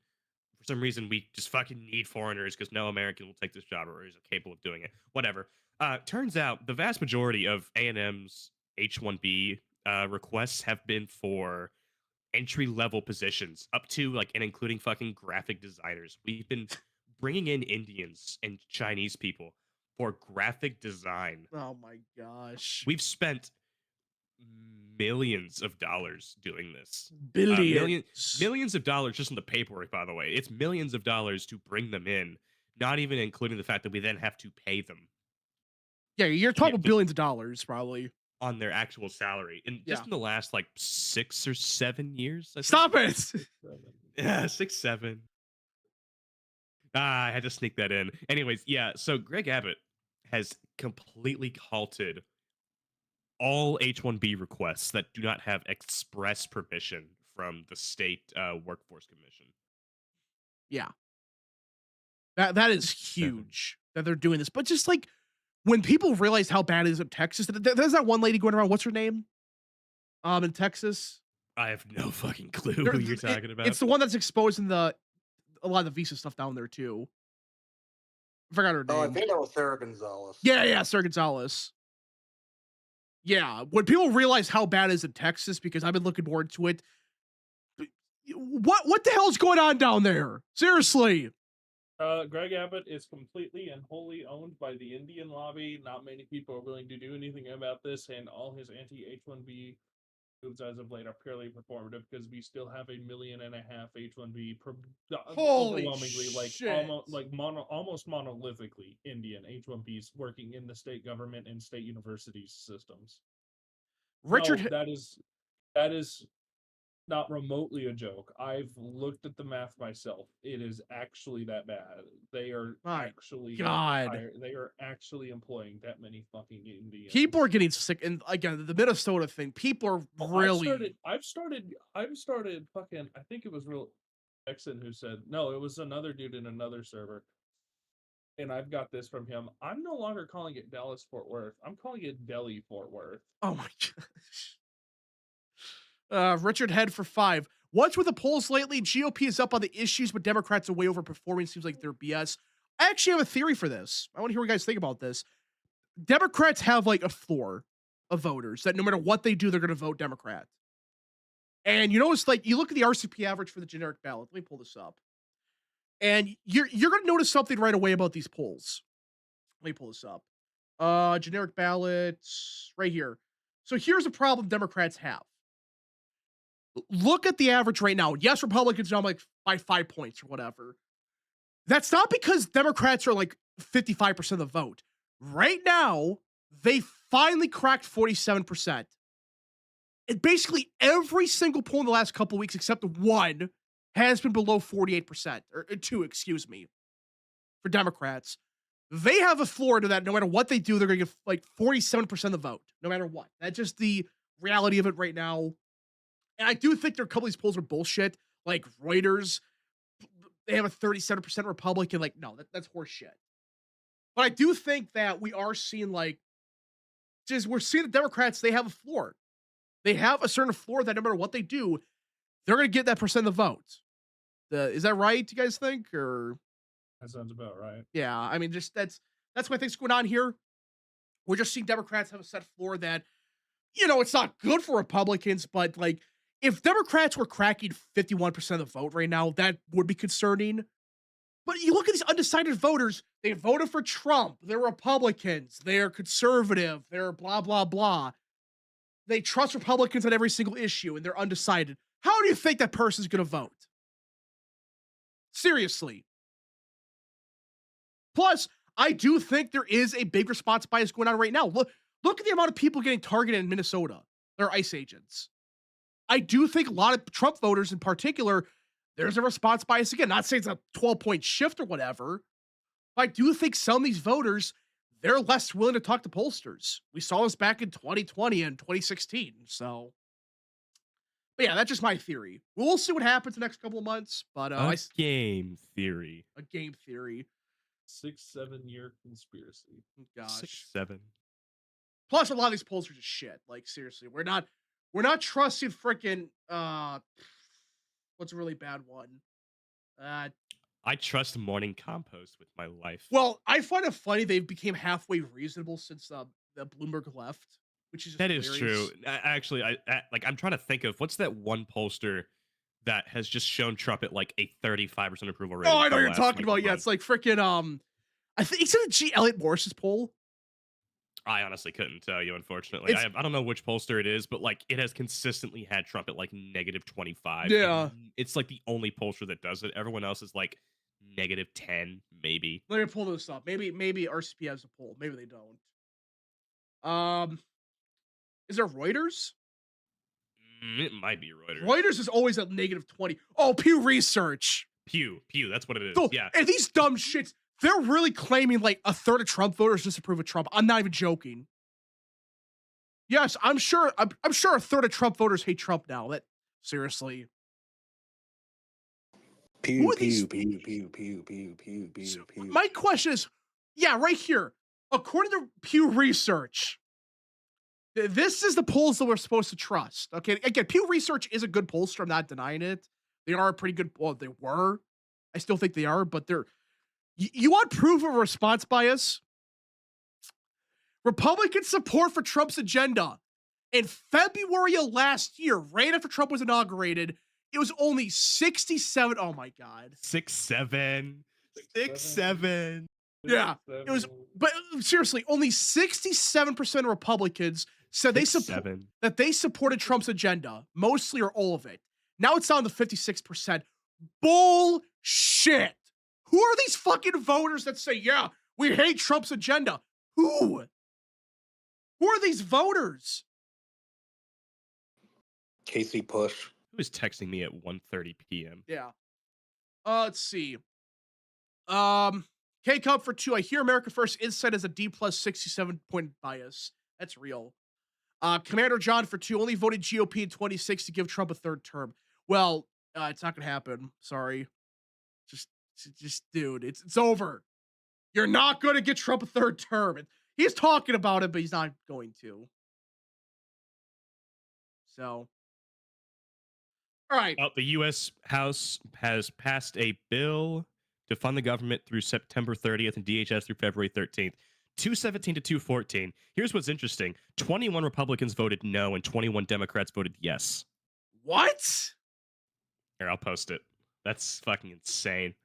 D: for some reason, we just fucking need foreigners because no American will take this job or is capable of doing it. Whatever. Turns out the vast majority of A&M's H-1B requests have been for entry level positions up to like and including fucking graphic designers. We've been bringing in Indians and Chinese people for graphic design.
A: oh my gosh,
D: We've spent millions of dollars doing this.
A: billions.
D: Millions of dollars just on the paperwork, by the way. It's millions of dollars to bring them in, not even including the fact that we then have to pay them
A: Yeah, you're talking
D: Yeah,
A: about billions of dollars, probably.
D: on their actual salary. And just
A: Yeah.
D: in the last like 6 or 7 years. I think.
A: Stop it.
D: Yeah, 6, 7. I had to sneak that in. Anyways, yeah. So Greg Abbott has completely halted all H-1B requests that do not have express permission from the state workforce commission.
A: Yeah, that is huge that they're doing this. But just like when people realize how bad it is in Texas, there's that one lady going around. What's her name? In Texas.
D: I have no fucking clue
A: There-
D: who you're talking about.
A: It's the one that's exposing a lot of the visa stuff down there too. I forgot her name.
E: Oh, I think that was Sarah Gonzalez.
A: Yeah, Sarah Gonzalez. Yeah, when people realize how bad it is in Texas, because I've been looking more into it. What the hell is going on down there? Seriously.
B: Greg Abbott is completely and wholly owned by the Indian lobby. Not many people are willing to do anything about this, and all his anti-H-1B moves as of late are purely performative because we still have 1.5 million H-1B,
A: Holy
B: overwhelmingly
A: shit.
B: almost monolithically Indian H-1Bs working in the state government and state university systems.
A: Richard,
B: No, that is not remotely a joke. I've looked at the math myself. It is actually that bad. They are
A: My
B: actually
A: God.
B: they are actually employing that many fucking Indians.
A: people are getting sick, and again, the Minnesota thing. People are really.
B: I've started fucking. I think it was real Exon who said no. It was another dude in another server, and I've got this from him. I'm no longer calling it Dallas Fort Worth. I'm calling it Delhi Fort Worth.
A: Oh my gosh. Richard Head for 5. What's with the polls lately? GOP is up on the issues, but Democrats are way overperforming. Seems like they're BS. I actually have a theory for this. I want to hear what you guys think about this. Democrats have like a floor of voters that no matter what they do, they're going to vote Democrat. And you notice, like, you look at the RCP average for the generic ballot. Let me pull this up. And you're going to notice something right away about these polls. Let me pull this up. Generic ballots right here. So here's a problem Democrats have. Look at the average right now. Yes, Republicans are like by 5 points or whatever. That's not because Democrats are like 55% of the vote. Right now, they finally cracked 47%. And basically every single poll in the last couple of weeks, except one, has been below 48%, or 2, excuse me, for Democrats. They have a floor to that. No matter what they do, they're going to get like 47% of the vote, no matter what. That's just the reality of it right now. And I do think there are a couple of these polls are bullshit. Like Reuters, they have a 37% Republican. Like, no, that's horse shit. But I do think that we are seeing like just we're seeing the Democrats, they have a floor. They have a certain floor that no matter what they do, they're going to get that percent of the vote. Is that right? You guys think? Or
B: That sounds about right.
A: yeah, I mean, just that's what I think's going on here. We're just seeing Democrats have a set floor that, it's not good for Republicans, but like if Democrats were cracking 51% of the vote right now, that would be concerning. But you look at these undecided voters, they voted for Trump, they're Republicans, they're conservative, they're blah, blah, blah. They trust Republicans on every single issue and they're undecided. How do you think that person's going to vote? Seriously. Plus, I do think there is a big response bias going on right now. Look at the amount of people getting targeted in Minnesota. They're ICE agents. I do think a lot of Trump voters in particular, there's a response bias again. Not saying it's a 12-point shift or whatever, but I do think some of these voters, they're less willing to talk to pollsters. We saw this back in 2020 and 2016. So, but yeah, that's just my theory. We'll see what happens the next couple of months. But
D: game theory.
A: a game theory.
B: 6-7 year conspiracy.
A: Gosh.
D: 6, 7.
A: Plus, a lot of these polls are just shit. Like seriously, we're not trusting freaking what's a really bad one?
D: I trust morning compost with my life.
A: Well, I find it funny they became halfway reasonable since the Bloomberg left, which is just
D: that is
A: hilarious.
D: true. Actually, I'm trying to think of what's that one pollster that has just shown Trump at like a 35% approval rating.
A: Oh, I know
D: for
A: what
D: the
A: you're
D: last,
A: talking
D: like,
A: about. Yeah,
D: month.
A: it's like freaking I think it's in G. Elliot Morris's poll.
D: I honestly couldn't tell you, unfortunately. I don't know which pollster it is, but like it has consistently had Trump at like -25.
A: Yeah.
D: and it's like the only pollster that does it. Everyone else is like -10, maybe.
A: Let me pull this up. Maybe RCP has a poll. Maybe they don't. Is there Reuters?
D: It might be Reuters.
A: Reuters is always at -20. Oh, Pew Research.
D: Pew, that's what it is.
A: So,
D: Yeah.
A: and these dumb shits, they're really claiming like a third of Trump voters disapprove of Trump. I'm not even joking. Yes, I'm sure a third of Trump voters hate Trump now. That seriously.
F: Pew,
A: are these-
F: pew, pew, pew, pew, pew, pew, pew, pew.
A: My question is, yeah, right here. According to Pew Research, this is the polls that we're supposed to trust. Okay, again, Pew Research is a good pollster. I'm not denying it. They are a pretty good. Well, they were. I still think they are, but they're. You want proof of response bias? Republican support for Trump's agenda in February of last year, right after Trump was inaugurated, it was only 67. Oh my God.
D: 6, 7. 6, 7.
A: Yeah, it was, but seriously, only 67% of Republicans said they
D: 6,
A: support
D: 7.
A: that they supported Trump's agenda, mostly or all of it. Now it's down to 56%. Bullshit. Who are these fucking voters that say, yeah, we hate Trump's agenda? Who? Who are these voters?
F: Casey Push.
D: Who was texting me at 1:30 p.m.?
A: Yeah. Let's see. K Cup for 2. I hear America First Insight as a D plus 67-point bias. That's real. Commander John for 2. Only voted GOP in 26 to give Trump a third term. Well, it's not gonna happen. Sorry. Just dude, it's over. You're not gonna get Trump a third term. He's talking about it, but he's not going to. So, all right.
D: The U.S. House has passed a bill to fund the government through September 30th and DHS through February 13th. 217 to 214. Here's what's interesting. 21 Republicans voted no and 21 Democrats voted yes.
A: What?
D: Here, I'll post it. That's fucking insane.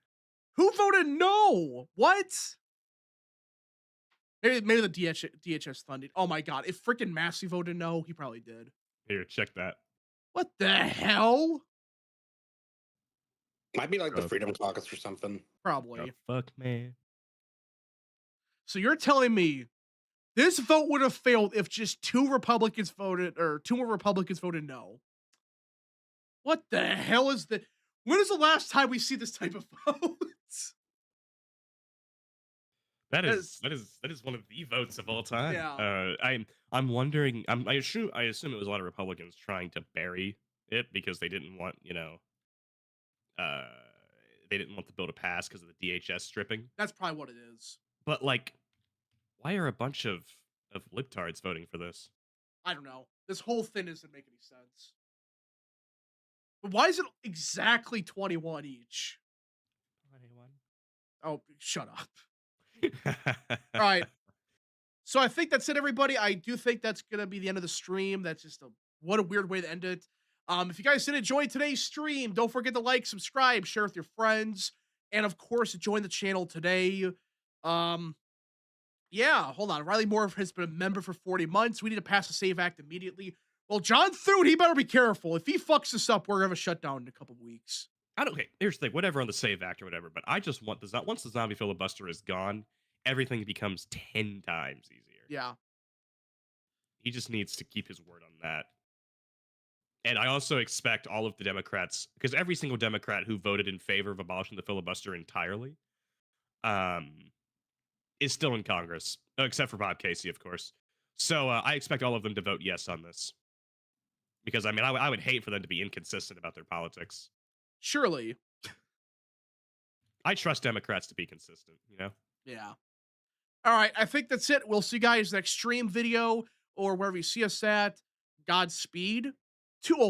A: Who voted no? What? Maybe the DHS funding. Oh my God. If freaking Massey voted no, he probably did.
D: Here, check that.
A: What the hell?
F: Might be like the
D: Oh.
F: Freedom Caucus or something.
A: Probably.
D: The fuck, man.
A: So you're telling me this vote would have failed if just two more Republicans voted no. What the hell is the? When is the last time we see this type of vote?
D: That is one of the votes of all time.
A: Yeah.
D: I'm wondering. I assume it was a lot of Republicans trying to bury it because they didn't want they didn't want the bill to pass because of the DHS stripping.
A: That's probably what it is.
D: But like, why are a bunch of of libtards voting for this.
A: I don't know. This whole thing doesn't make any sense. But why is it exactly 21 each?
D: 21.
A: Oh, shut up. All right. So I think that's it, everybody. I do think that's gonna be the end of the stream. That's just what a weird way to end it. If you guys did enjoy today's stream, don't forget to like, subscribe, share with your friends, and of course, join the channel today. Um, yeah, hold on. Riley Moore has been a member for 40 months. We need to pass a save act immediately. Well, John Thune, he better be careful. If he fucks this up, we're gonna have a shutdown in a couple weeks.
D: I don't. Okay, here's the thing. Whatever on the save act or whatever, but I just want the once the zombie filibuster is gone, everything becomes 10 times easier.
A: Yeah.
D: He just needs to keep his word on that. And I also expect all of the Democrats, because every single Democrat who voted in favor of abolishing the filibuster entirely, is still in Congress, except for Bob Casey, of course. So I expect all of them to vote yes on this, because I mean, I would hate for them to be inconsistent about their politics.
A: Surely.
D: I trust Democrats to be consistent, you know?
A: Yeah. All right. I think that's it. We'll see you guys next stream video or wherever you see us at. Godspeed to all.